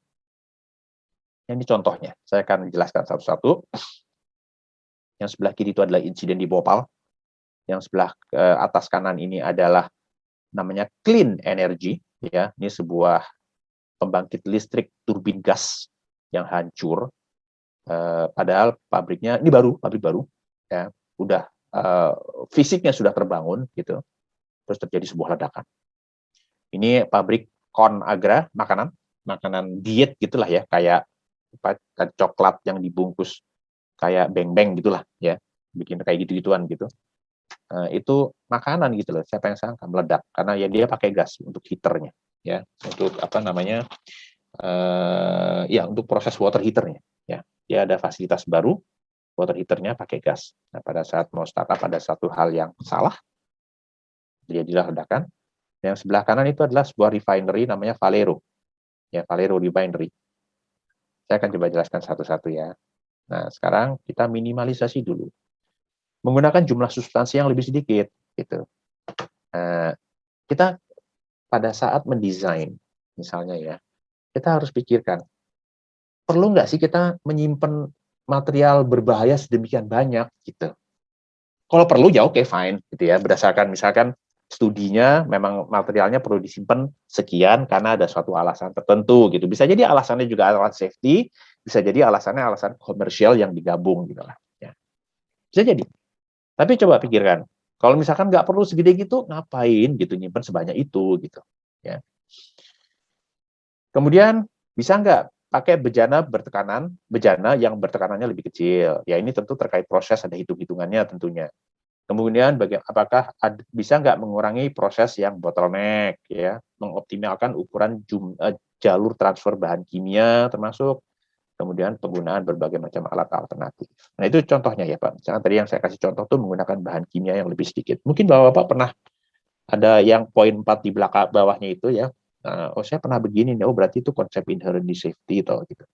A: Ini contohnya, saya akan jelaskan satu-satu. Yang sebelah kiri itu adalah insiden di Bhopal. Yang sebelah atas kanan ini adalah namanya clean energy, ya. Ini sebuah pembangkit listrik turbin gas yang hancur. Padahal pabriknya ini pabrik baru, ya. Udah fisiknya sudah terbangun, gitu. Terus terjadi sebuah ledakan. Ini pabrik ConAgra, makanan diet gitulah ya, kayak coklat yang dibungkus kayak beng-beng gitulah ya, bikin kayak gitu-gituan gitu. Itu makanan gitu loh, siapa yang sangka meledak karena ya dia pakai gas untuk heaternya ya, untuk apa namanya ya untuk proses water heaternya ya. Dia ada fasilitas baru, water heaternya pakai gas. Nah, pada saat mau startup ada satu hal yang salah, jadilah ledakan. Yang sebelah kanan itu adalah sebuah refinery namanya Valero. Ya, Valero Refinery. Saya akan coba jelaskan satu-satu ya. Nah, sekarang kita minimalisasi dulu. Menggunakan jumlah substansi yang lebih sedikit gitu. Kita pada saat mendesain misalnya ya, kita harus pikirkan perlu nggak sih kita menyimpan material berbahaya sedemikian banyak gitu. Kalau perlu ya oke, fine gitu ya, berdasarkan misalkan studinya memang materialnya perlu disimpan sekian karena ada suatu alasan tertentu gitu. Bisa jadi alasannya juga alasan safety, bisa jadi alasannya alasan komersial yang digabung gitu lah ya. Bisa jadi. Tapi coba pikirkan, kalau misalkan nggak perlu segede gitu, ngapain gitu nyimpan sebanyak itu gitu ya. Kemudian bisa nggak pakai bejana yang bertekanannya lebih kecil. Ya ini tentu terkait proses, ada hitung-hitungannya tentunya. Kemudian apakah bisa nggak mengurangi proses yang bottleneck, ya, mengoptimalkan ukuran jalur transfer bahan kimia termasuk, kemudian penggunaan berbagai macam alat alternatif. Nah itu contohnya ya Pak. Misalnya tadi yang saya kasih contoh tuh menggunakan bahan kimia yang lebih sedikit. Mungkin Bapak pernah ada yang poin 4 di belakang bawahnya itu ya. Oh saya pernah begini, oh berarti itu konsep inherent safety atau gitu.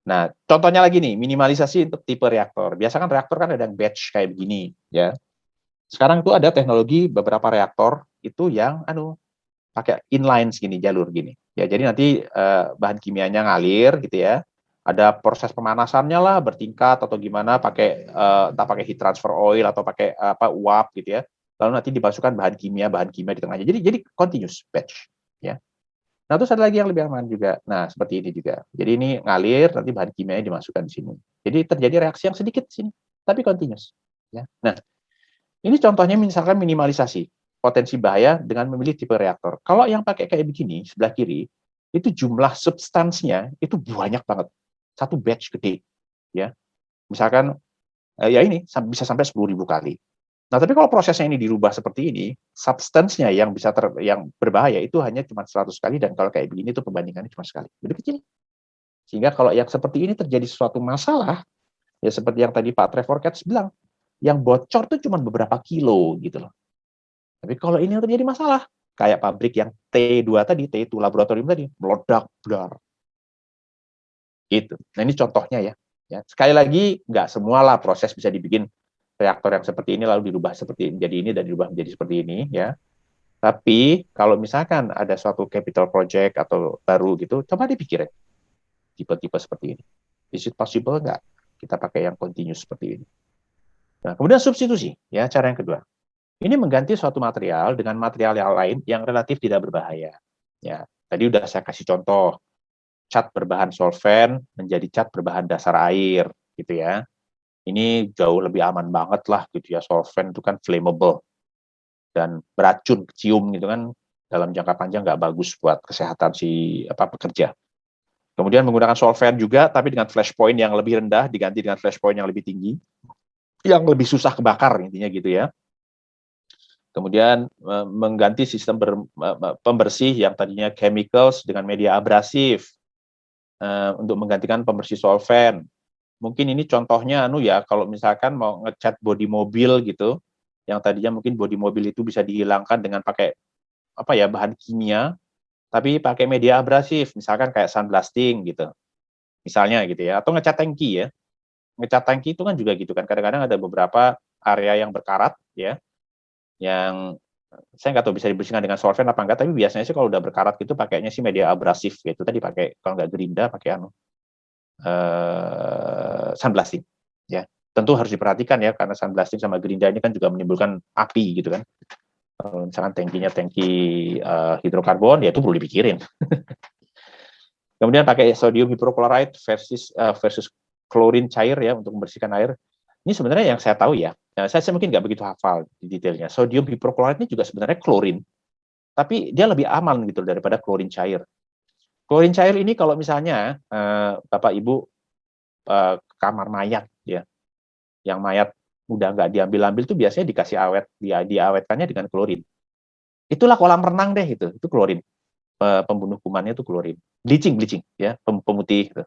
A: Nah, contohnya lagi nih, minimalisasi untuk tipe reaktor. Biasa kan reaktor kan ada yang batch kayak begini, ya. Sekarang tuh ada teknologi beberapa reaktor itu yang pakai inline segini, jalur gini. Ya, jadi nanti bahan kimianya ngalir gitu ya. Ada proses pemanasannya lah, bertingkat atau gimana, pakai entah pakai heat transfer oil atau pakai uap gitu ya. Lalu nanti dimasukkan bahan kimia di tengahnya. Jadi continuous batch, ya. Nah, terus ada lagi yang lebih aman juga. Nah, seperti ini juga. Jadi ini ngalir, nanti bahan kimianya dimasukkan di sini. Jadi terjadi reaksi yang sedikit di sini, tapi continuous. Ya. Nah, ini contohnya misalkan minimalisasi potensi bahaya dengan memilih tipe reaktor. Kalau yang pakai kayak begini, sebelah kiri, itu jumlah substansinya itu banyak banget. Satu batch gede. Ya. Misalkan, ya ini bisa sampai 10.000 kali. Nah, tapi kalau prosesnya ini dirubah seperti ini, substansinya yang bisa yang berbahaya itu hanya cuma 100 kali, dan kalau kayak begini itu perbandingannya cuma sekali. Lebih kecil. Sehingga kalau yang seperti ini terjadi suatu masalah, ya seperti yang tadi Pak Trevor Katz bilang, yang bocor itu cuma beberapa kilo gitu loh. Tapi kalau ini yang terjadi masalah, kayak pabrik yang T2 tadi, T2 laboratorium tadi, meledak, blar. Gitu. Nah, ini contohnya ya. Sekali lagi, nggak semualah proses bisa dibikin reaktor yang seperti ini lalu dirubah seperti menjadi ini dan dirubah menjadi seperti ini ya. Tapi kalau misalkan ada suatu capital project atau baru gitu, coba dipikirin tipe-tipe seperti ini. Is it possible nggak kita pakai yang continuous seperti ini? Nah, kemudian substitusi ya, cara yang kedua. Ini mengganti suatu material dengan material yang lain yang relatif tidak berbahaya. Ya, tadi udah saya kasih contoh, cat berbahan solvent menjadi cat berbahan dasar air, gitu ya. Ini jauh lebih aman banget lah, gitu ya. Solvent itu kan flammable dan beracun, cium gitu kan, dalam jangka panjang nggak bagus buat kesehatan si pekerja. Kemudian menggunakan solvent juga, tapi dengan flash point yang lebih rendah, diganti dengan flash point yang lebih tinggi, yang lebih susah kebakar, intinya gitu ya. Kemudian mengganti sistem pembersih yang tadinya chemicals dengan media abrasif untuk menggantikan pembersih solvent. Mungkin ini contohnya ya, kalau misalkan mau ngecat bodi mobil gitu, yang tadinya mungkin bodi mobil itu bisa dihilangkan dengan pakai bahan kimia, tapi pakai media abrasif, misalkan kayak sandblasting gitu. Misalnya gitu ya, atau ngecat tangki ya. Ngecat tangki itu kan juga gitu kan, kadang-kadang ada beberapa area yang berkarat ya, yang saya nggak tahu bisa dibersihkan dengan solvent apa enggak, tapi biasanya sih kalau udah berkarat gitu pakainya sih media abrasif, yaitu tadi pakai, kalau nggak gerinda pakai sandblasting ya. Tentu harus diperhatikan ya, karena sandblasting sama gerinda ini kan juga menimbulkan api gitu kan. Misalkan tangkinya tangki hidrokarbon, ya itu perlu dipikirin. Kemudian pakai sodium hipochlorite versus klorin cair ya untuk membersihkan air. Ini sebenarnya yang saya tahu ya. Nah, saya mungkin nggak begitu hafal di detailnya. Sodium hipochlorite ini juga sebenarnya klorin, tapi dia lebih aman gitu daripada klorin cair. Klorin cair ini kalau misalnya Bapak Ibu kamar mayat ya, yang mayat udah nggak diambil-ambil tuh biasanya dikasih awet, diawetkannya dengan klorin. Itulah kolam renang deh itu klorin. Pembunuh kumannya itu klorin. Bleaching ya, pemutih gitu.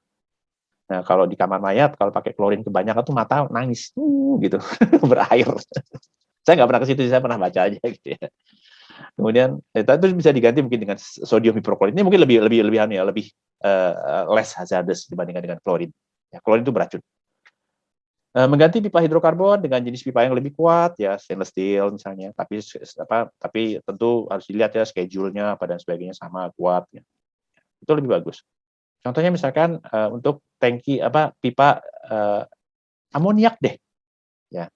A: Nah, kalau di kamar mayat, kalau pakai klorin kebanyakan tuh mata nangis, gitu, berair. Saya nggak pernah ke situ, saya pernah baca aja gitu ya. Kemudian itu bisa diganti mungkin dengan sodium hipochlorite. Ini mungkin lebih less hazardous dibandingkan dengan klorin. Ya, klorin itu beracun. Mengganti pipa hidrokarbon dengan jenis pipa yang lebih kuat ya, stainless steel misalnya, tapi tentu harus dilihat ya schedule-nya apa dan sebagainya sama kuat ya. Itu lebih bagus. Contohnya misalkan untuk tangki pipa amoniak deh. Ya.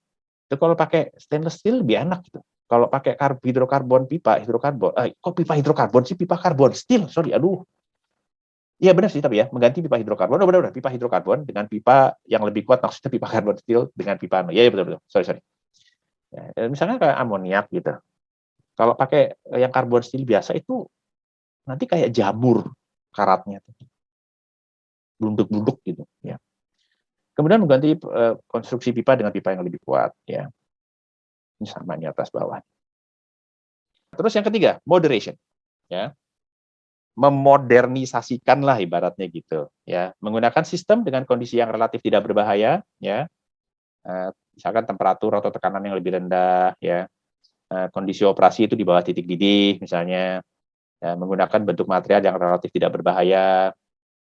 A: Itu kalau pakai stainless steel lebih enak gitu. Kalau pakai hidrokarbon, pipa hidrokarbon sih, pipa karbon steel, sorry, aduh. Iya benar sih, tapi ya mengganti pipa hidrokarbon, benar pipa hidrokarbon dengan pipa yang lebih kuat, maksudnya pipa karbon steel dengan pipa ya betul, sorry. Ya, misalnya kayak amoniak gitu. Kalau pakai yang karbon steel biasa itu nanti kayak jamur karatnya, blunduk-blunduk gitu. Ya. Kemudian mengganti konstruksi pipa dengan pipa yang lebih kuat. Ya, ini sama di atas bawah. Terus yang ketiga, moderation. Ya, memodernisasikan lah ibaratnya gitu ya, menggunakan sistem dengan kondisi yang relatif tidak berbahaya ya, misalkan temperatur atau tekanan yang lebih rendah ya, kondisi operasi itu di bawah titik didih misalnya ya, menggunakan bentuk material yang relatif tidak berbahaya,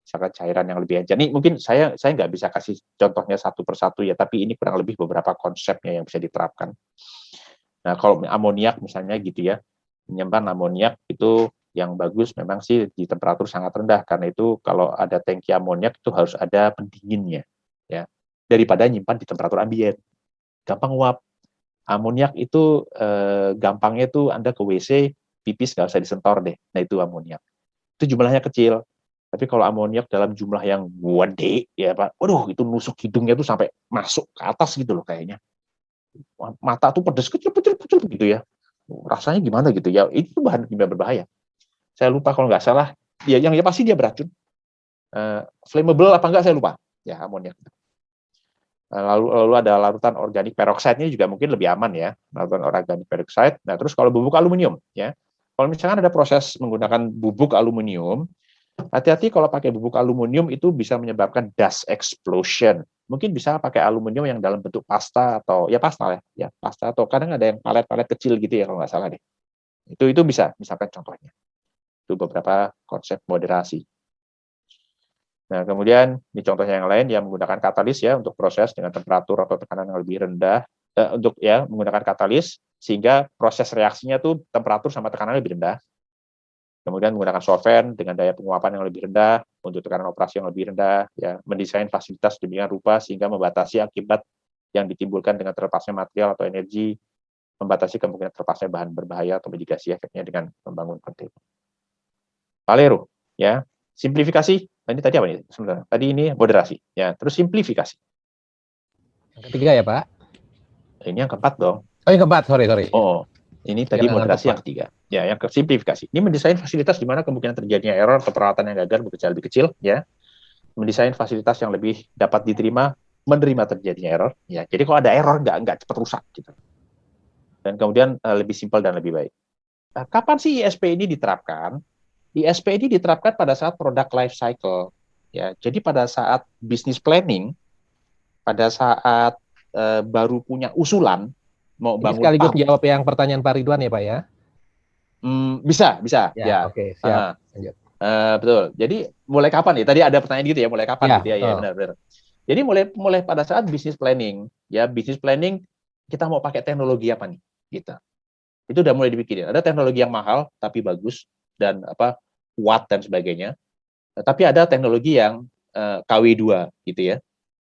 A: misalkan cairan yang lebih encer. Nih mungkin saya nggak bisa kasih contohnya satu persatu ya, tapi ini kurang lebih beberapa konsepnya yang bisa diterapkan. Nah kalau amoniak misalnya gitu ya, menyimpan amoniak itu yang bagus memang sih di temperatur sangat rendah, karena itu kalau ada tangki amoniak itu harus ada pendinginnya ya, daripada nyimpan di temperatur ambien, gampang uap. Amoniak itu gampangnya itu Anda ke WC pipis nggak usah disentor deh, nah itu amoniak. Itu jumlahnya kecil, tapi kalau amoniak dalam jumlah yang gede ya Pak, waduh itu nusuk hidungnya tuh sampai masuk ke atas gitu loh kayaknya, mata tuh pedes kecil gitu ya, rasanya gimana gitu ya, itu bahan kimia berbahaya. Saya lupa kalau nggak salah, ya yang pasti dia beracun. Flammable apa enggak saya lupa. Ya amoniak. Lalu ada larutan organik peroxide, ini juga mungkin lebih aman ya, larutan organik peroxide. Nah terus kalau bubuk aluminium ya, kalau misalkan ada proses menggunakan bubuk aluminium, hati-hati kalau pakai bubuk aluminium itu bisa menyebabkan dust explosion. Mungkin bisa pakai aluminium yang dalam bentuk pasta atau ya pasta ya pasta, atau kadang ada yang palet-palet kecil gitu ya kalau nggak salah deh. Itu bisa misalkan contohnya. Itu beberapa konsep moderasi. Nah, kemudian di contohnya yang lain yang menggunakan katalis ya untuk proses dengan temperatur atau tekanan yang lebih rendah, untuk ya menggunakan katalis sehingga proses reaksinya tuh temperatur sama tekanan lebih rendah. Kemudian menggunakan solvent dengan daya penguapan yang lebih rendah untuk tekanan operasi yang lebih rendah, ya mendesain fasilitas demikian rupa sehingga membatasi akibat yang ditimbulkan dengan terlepasnya material atau energi, membatasi kemungkinan terlepasnya bahan berbahaya atau mitigasi efeknya dengan membangun kontainer. Valero, ya. Simplifikasi, ini tadi apa nih? Sebentar. Tadi ini moderasi, ya. Terus simplifikasi.
B: Yang ketiga ya, Pak?
A: Ini yang keempat dong.
B: Oh, yang keempat, sorry.
A: Oh, ini tadi
B: Yang nangkep,
A: moderasi yang
B: Pak.
A: ketiga. Ya, yang simplifikasi. Ini mendesain fasilitas di mana kemungkinan terjadinya error atau peralatan yang gagal bekerja lebih kecil, ya. Mendesain fasilitas yang lebih dapat diterima, menerima terjadinya error, ya. Jadi kalau ada error nggak cepat rusak, gitu. Dan kemudian lebih simpel dan lebih baik. Nah, kapan sih ISP ini diterapkan? ISP ini diterapkan pada saat product life cycle. Ya, jadi pada saat business planning, pada saat baru punya usulan mau
B: Ini
A: bangun
B: sekaligus
A: pub,
B: jawab yang pertanyaan Pak Ridwan ya, Pak ya?
A: bisa,
B: Ya,
A: ya.
B: oke, siap. Lanjut.
A: Betul. Jadi mulai kapan nih? Tadi ada pertanyaan gitu ya, mulai kapan
B: Ya,
A: gitu ya? Ya,
B: betul.
A: benar-benar. Jadi mulai pada saat business planning, ya business planning kita mau pakai teknologi apa nih? Gitu. Itu udah mulai dipikirin. Ada teknologi yang mahal tapi bagus dan kuat dan sebagainya. Tapi ada teknologi yang KW2 gitu ya,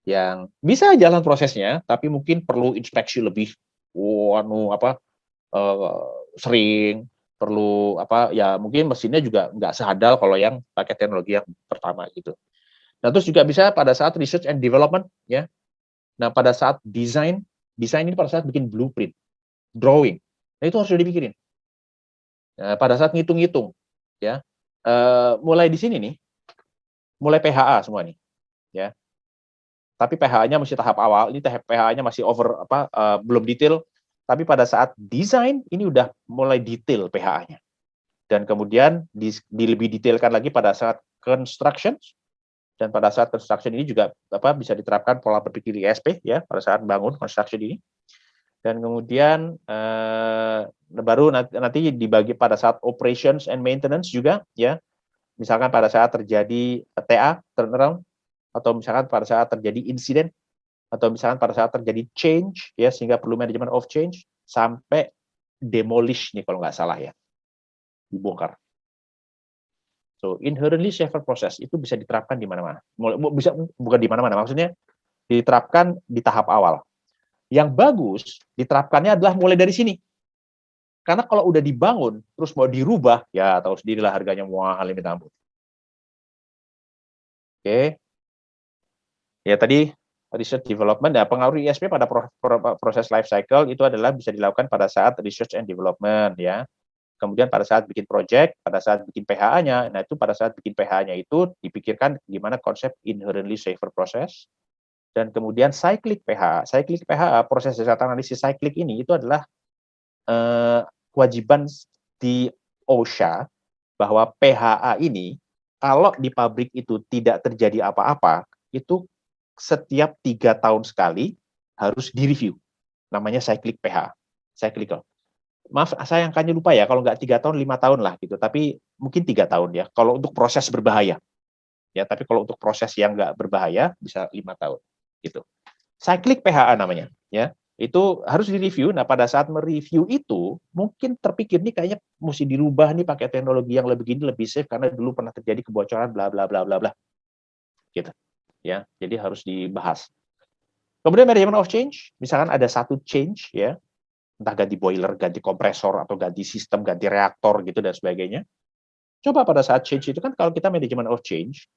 A: yang bisa jalan prosesnya, tapi mungkin perlu inspeksi lebih, sering, perlu ya mungkin mesinnya juga nggak sehadal kalau yang pakai teknologi yang pertama gitu. Nah terus juga bisa pada saat research and development ya. Nah pada saat desain ini pada saat bikin blueprint, drawing, nah itu harus dipikirin. Nah, pada saat ngitung-ngitung ya, mulai di sini nih, mulai PHA semua nih ya. Tapi PHA-nya masih tahap awal, ini tahap PHA-nya masih belum detail, tapi pada saat desain ini udah mulai detail PHA-nya. Dan kemudian lebih detailkan lagi pada saat construction, dan pada saat construction ini juga bisa diterapkan pola berpikir ISP ya pada saat bangun construction ini. Dan kemudian baru nanti dibagi pada saat operations and maintenance juga ya. Misalkan pada saat terjadi TA, turnaround, atau misalkan pada saat terjadi insiden, atau misalkan pada saat terjadi change ya, sehingga perlu management of change, sampai demolish nih kalau nggak salah ya, dibongkar. So inherently safer process itu bisa diterapkan di mana-mana. Bisa bukan di mana-mana, maksudnya diterapkan di tahap awal. Yang bagus diterapkannya adalah mulai dari sini. Karena kalau udah dibangun terus mau dirubah, ya tahu sendirilah harganya mahal ini ampun. Oke. Ya tadi research development, ya pengaruh ISP pada proses life cycle itu adalah bisa dilakukan pada saat research and development ya. Kemudian pada saat bikin project, pada saat bikin PHA-nya, nah itu pada saat bikin PHA-nya itu dipikirkan gimana konsep inherently safer process, dan kemudian cyclic PHA. Cyclic PHA, proses data analisis cyclic ini itu adalah kewajiban di OSHA bahwa PHA ini kalau di pabrik itu tidak terjadi apa-apa, itu setiap 3 tahun sekali harus direview. Namanya cyclic PHA, cyclical. Maaf, saya angkanya lupa ya, kalau nggak 3 tahun, 5 tahun lah gitu, tapi mungkin 3 tahun ya, kalau untuk proses berbahaya. Ya, tapi kalau untuk proses yang nggak berbahaya, bisa 5 tahun. Gitu. Cyclic PHA namanya. Ya, itu harus direview. Nah, pada saat mereview itu, mungkin terpikir nih kayaknya mesti dirubah nih pakai teknologi yang lebih gini, lebih safe, karena dulu pernah terjadi kebocoran, bla bla bla bla bla. Gitu. Ya, jadi harus dibahas. Kemudian management of change, misalkan ada satu change ya, entah ganti boiler, ganti kompresor, atau ganti sistem, ganti reaktor gitu dan sebagainya. Coba pada saat change itu kan kalau kita management of change,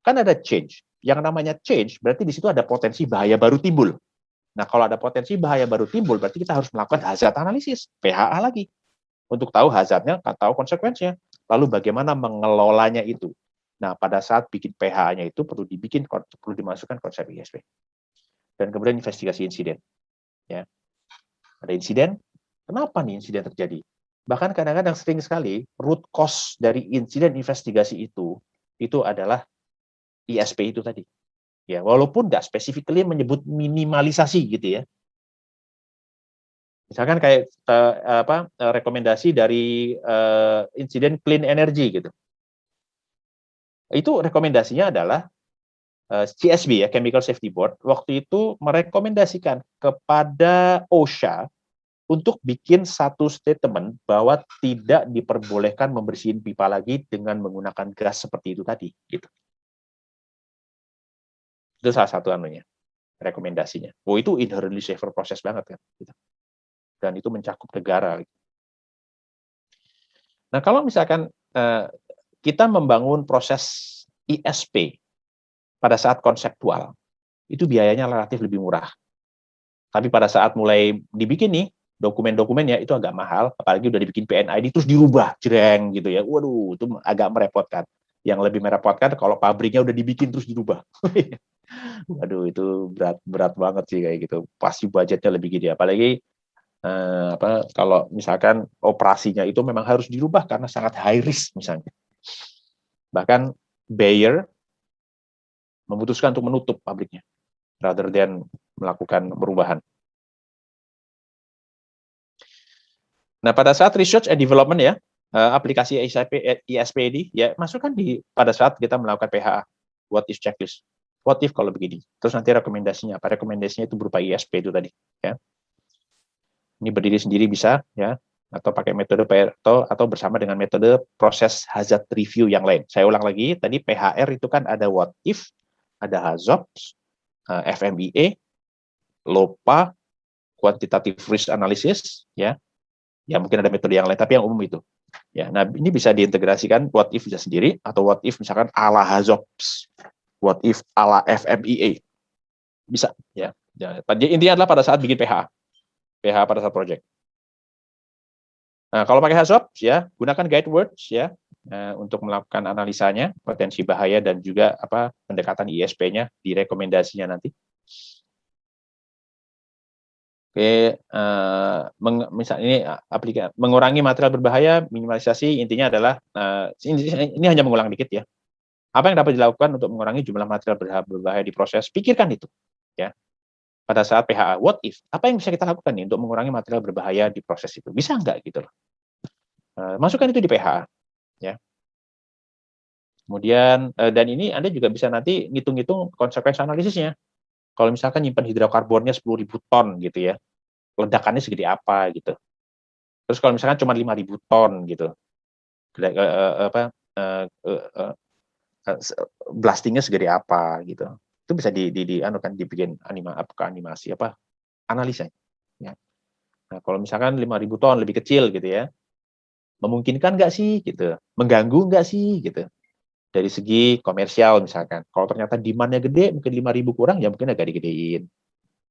A: kan ada change. Yang namanya change berarti di situ ada potensi bahaya baru timbul. Nah, kalau ada potensi bahaya baru timbul, berarti kita harus melakukan hazard analysis, PHA lagi, untuk tahu hazardnya, tahu konsekuensinya. Lalu bagaimana mengelolanya itu. Nah, pada saat bikin PHA-nya itu perlu dimasukkan konsep ISP. Dan kemudian investigasi insiden. Ya. Ada insiden, kenapa nih insiden terjadi? Bahkan kadang-kadang sering sekali root cause dari insiden investigasi itu adalah ISP itu tadi. Ya, walaupun nggak specifically menyebut minimalisasi gitu ya. Misalkan kayak rekomendasi dari insiden clean energy gitu. Itu rekomendasinya adalah CSB ya, Chemical Safety Board, waktu itu merekomendasikan kepada OSHA untuk bikin satu statement bahwa tidak diperbolehkan membersihin pipa lagi dengan menggunakan gas seperti itu tadi. Gitu. Itu salah satu rekomendasinya. Oh, itu inherently safer process banget kan. Gitu. Dan itu mencakup negara. Gitu. Nah, kalau misalkan kita membangun proses ISP pada saat konseptual, itu biayanya relatif lebih murah. Tapi pada saat mulai dibikin nih, dokumen-dokumennya itu agak mahal, apalagi udah dibikin PNID, terus dirubah, jreng gitu ya. Waduh, itu agak merepotkan. Yang lebih merepotkan kalau pabriknya udah dibikin terus dirubah. Waduh, itu berat banget sih kayak gitu. Pasti budgetnya lebih gede. Apalagi kalau misalkan operasinya itu memang harus dirubah karena sangat high risk misalnya. Bahkan Bayer memutuskan untuk menutup pabriknya rather than melakukan perubahan. Nah, pada saat research and development ya, aplikasi ISP ini ya masukkan pada saat kita melakukan PHA, what if checklist. What if kalau begini? Terus nanti rekomendasinya apa? Rekomendasinya itu berupa ISP itu tadi, ya. Ini berdiri sendiri bisa, ya, atau pakai metode atau bersama dengan metode proses hazard review yang lain. Saya ulang lagi, tadi PHR itu kan ada what if, ada HAZOP, FMEA, LOPA, quantitative risk analysis, ya. Ya mungkin ada metode yang lain, tapi yang umum itu. Ya, nah ini bisa diintegrasikan what if bisa sendiri atau what if misalkan ala HAZOPS, what if ala FMEA, bisa. Ya. Intinya adalah pada saat bikin PH pada saat project. Nah, kalau pakai HAZOPS ya gunakan guide words ya untuk melakukan analisanya, potensi bahaya dan juga pendekatan ISP-nya di rekomendasinya nanti. Oke, misalnya ini mengurangi material berbahaya, minimalisasi, intinya adalah ini hanya mengulang dikit ya. Apa yang dapat dilakukan untuk mengurangi jumlah material berbahaya di proses? Pikirkan itu, ya. Pada saat PHA, what if? Apa yang bisa kita lakukan nih untuk mengurangi material berbahaya di proses itu? Bisa nggak gitu loh? Masukkan itu di PHA, ya. Kemudian dan ini Anda juga bisa nanti ngitung-ngitung konsekuensi analisisnya. Kalau misalkan nyimpan hidrokarbonnya 10.000 ton gitu ya, ledakannya segede apa gitu. Terus kalau misalkan cuma 5.000 ton gitu, blastingnya segede apa gitu, itu bisa dibikin animasi analisa. Ya. Nah kalau misalkan 5.000 ton lebih kecil gitu ya, memungkinkan nggak sih gitu, mengganggu nggak sih gitu. Dari segi komersial misalkan, kalau ternyata demand-nya gede, mungkin 5.000 kurang ya mungkin agak digedein.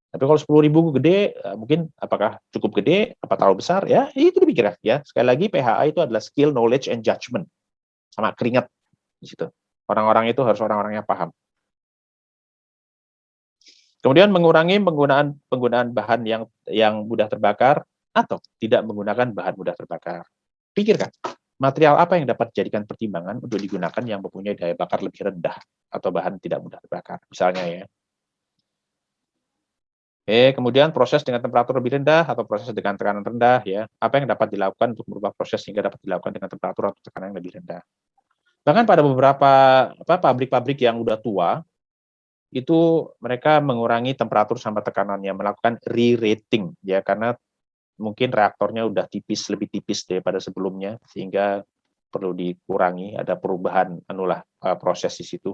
A: Tapi kalau 10.000 gede, mungkin apakah cukup gede, apa terlalu besar, ya itu dipikir ya. Sekali lagi PHA itu adalah skill, knowledge, and judgment. Sama keringat di situ. Orang-orang itu harus orang-orang yang paham. Kemudian mengurangi penggunaan bahan yang mudah terbakar atau tidak menggunakan bahan mudah terbakar. Pikirkan, material apa yang dapat dijadikan pertimbangan untuk digunakan yang mempunyai daya bakar lebih rendah atau bahan tidak mudah terbakar, misalnya ya. Kemudian proses dengan temperatur lebih rendah atau proses dengan tekanan rendah ya. Apa yang dapat dilakukan untuk merubah proses sehingga dapat dilakukan dengan temperatur atau tekanan yang lebih rendah. Bahkan pada beberapa pabrik-pabrik yang udah tua itu mereka mengurangi temperatur sama tekanannya, melakukan re-rating ya karena mungkin reaktornya udah lebih tipis daripada sebelumnya sehingga perlu dikurangi, ada perubahan proses di situ.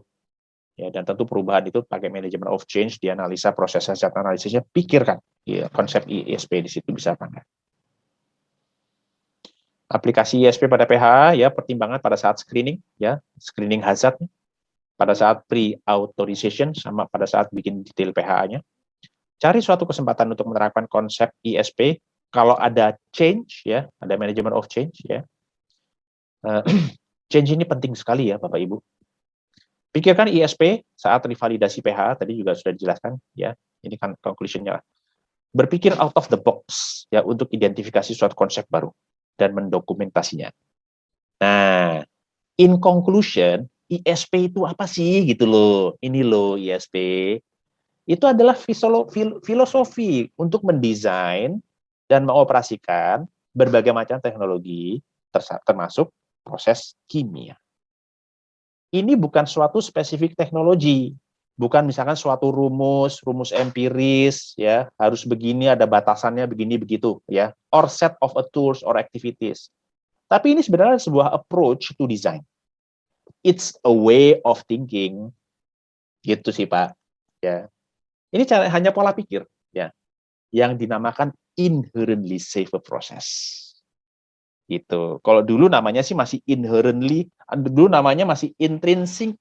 A: Ya, dan tentu perubahan itu pakai manajemen of change, dianalisa proses hazard analisisnya, pikirkan ya, konsep ISP di situ bisa apa enggak. Aplikasi ISP pada PHA ya pertimbangan pada saat screening ya, screening hazard pada saat pre-authorization sama pada saat bikin detail PHA-nya. Cari suatu kesempatan untuk menerapkan konsep ISP kalau ada change ya, ada manajemen of change ya. Change ini penting sekali ya Bapak Ibu. Pikirkan ISP saat revalidasi PHA tadi juga sudah dijelaskan ya. Ini kan conclusion-nya. Berpikir out of the box ya untuk identifikasi suatu konsep baru dan mendokumentasinya. Nah, in conclusion, ISP itu apa sih gitu loh. Ini loh ISP. Itu adalah filosofi untuk mendesain dan mengoperasikan berbagai macam teknologi termasuk proses kimia. Ini bukan suatu spesifik teknologi, bukan misalkan suatu rumus empiris ya, harus begini ada batasannya begini begitu ya, or set of a tools or activities. Tapi ini sebenarnya sebuah approach to design. It's a way of thinking. Gitu sih, Pak. Ya. Ini hanya pola pikir ya, yang dinamakan inherently safer process. Itu. Kalau dulu namanya sih masih dulu namanya masih intrinsically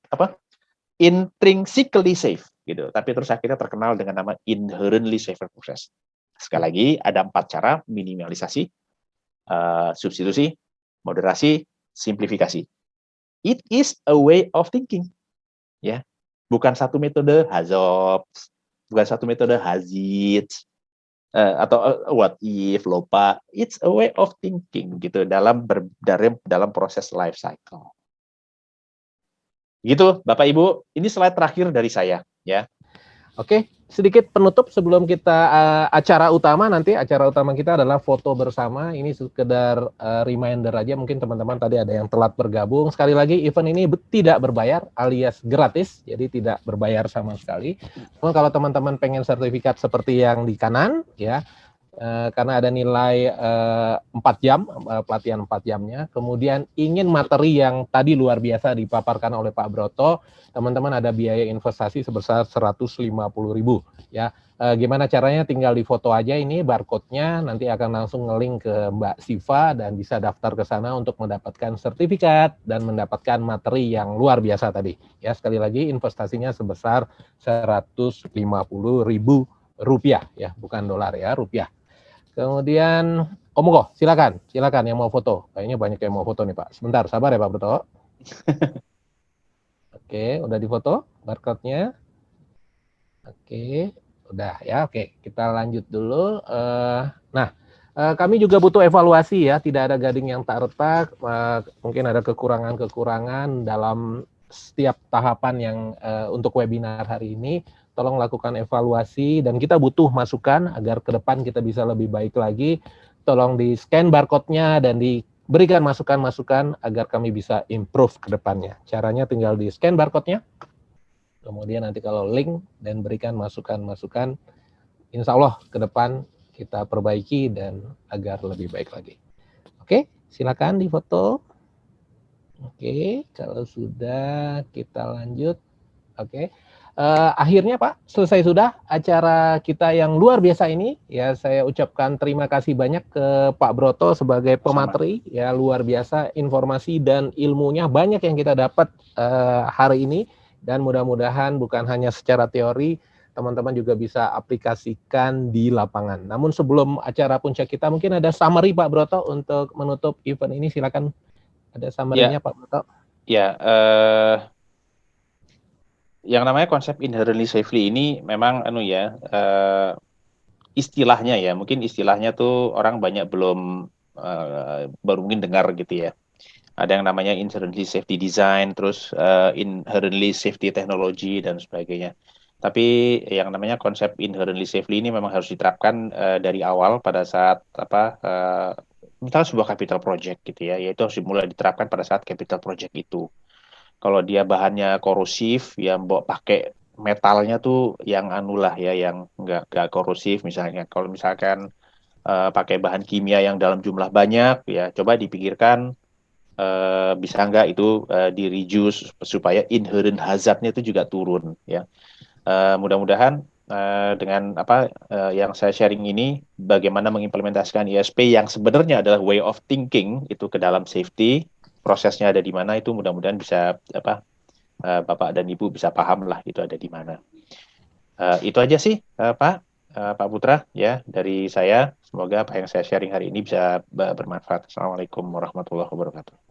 A: safe gitu. Tapi terus akhirnya terkenal dengan nama inherently safer process. Sekali lagi ada 4 cara: minimalisasi, substitusi, moderasi, simplifikasi. It is a way of thinking, ya. Bukan satu metode HAZOP, bukan satu metode HAZIT, atau what if, LOPA. It's a way of thinking gitu dalam proses life cycle. Gitu, Bapak Ibu. Ini slide terakhir dari saya, ya.
B: Oke, sedikit penutup sebelum kita acara utama nanti. Acara utama kita adalah foto bersama. Ini sekedar reminder aja, mungkin teman-teman tadi ada yang telat bergabung. Sekali lagi, event ini tidak berbayar alias gratis, jadi tidak berbayar sama sekali. Namun kalau teman-teman pengen sertifikat seperti yang di kanan, ya, karena ada nilai 4 jam, pelatihan 4 jamnya, kemudian ingin materi yang tadi luar biasa dipaparkan oleh Pak Broto, teman-teman ada biaya investasi sebesar 150.000, ya. Gimana caranya? Tinggal difoto aja ini barcode-nya, nanti akan langsung nge-link ke Mbak Siva dan bisa daftar ke sana untuk mendapatkan sertifikat dan mendapatkan materi yang luar biasa tadi. Ya, sekali lagi investasinya sebesar 150.000 rupiah, ya, bukan dolar ya, rupiah. Kemudian, monggo, silakan yang mau foto. Kayaknya banyak yang mau foto nih Pak. Sebentar, sabar ya Pak Broto. Oke, udah difoto barcode-nya. Oke, udah ya. Oke, kita lanjut dulu. Kami juga butuh evaluasi ya. Tidak ada gading yang tak retak. Mungkin ada kekurangan-kekurangan dalam setiap tahapan yang untuk webinar hari ini. Tolong lakukan evaluasi dan kita butuh masukan agar ke depan kita bisa lebih baik lagi. Tolong di scan barcode-nya dan diberikan masukan-masukan agar kami bisa improve ke depannya. Caranya tinggal di scan barcode-nya. Kemudian nanti kalau link dan berikan masukan-masukan, insya Allah ke depan kita perbaiki dan agar lebih baik lagi. Oke, silakan difoto. Oke, kalau sudah kita lanjut. Oke. Akhirnya Pak, selesai sudah acara kita yang luar biasa ini. Ya, saya ucapkan terima kasih banyak ke Pak Broto sebagai pemateri. Ya, luar biasa informasi dan ilmunya banyak yang kita dapat hari ini. Dan mudah-mudahan bukan hanya secara teori, teman-teman juga bisa aplikasikan di lapangan. Namun sebelum acara puncak kita, mungkin ada summary Pak Broto untuk menutup event ini. Silakan, ada summary-nya Pak Broto.
A: Ya, yang namanya konsep inherently safely ini memang istilahnya ya, mungkin istilahnya tuh orang banyak baru mungkin dengar gitu ya. Ada yang namanya inherently safety design, terus inherently safety technology dan sebagainya. Tapi yang namanya konsep inherently safely ini memang harus diterapkan dari awal pada saat misalnya sebuah capital project gitu ya, yaitu harus dimulai diterapkan pada saat capital project itu. Kalau dia bahannya korosif, ya mbok pakai metalnya tuh yang yang nggak korosif. Misalnya kalau misalkan pakai bahan kimia yang dalam jumlah banyak, ya coba dipikirkan bisa nggak itu di-reduce supaya inherent hazardnya itu juga turun. Ya, mudah-mudahan dengan yang saya sharing ini, bagaimana mengimplementasikan ISP yang sebenarnya adalah way of thinking itu ke dalam safety. Prosesnya ada di mana itu mudah-mudahan bisa Bapak dan Ibu bisa paham lah itu ada di mana. Itu aja sih Pak Putra ya dari saya. Semoga apa yang saya sharing hari ini bisa bermanfaat. Assalamualaikum warahmatullahi wabarakatuh.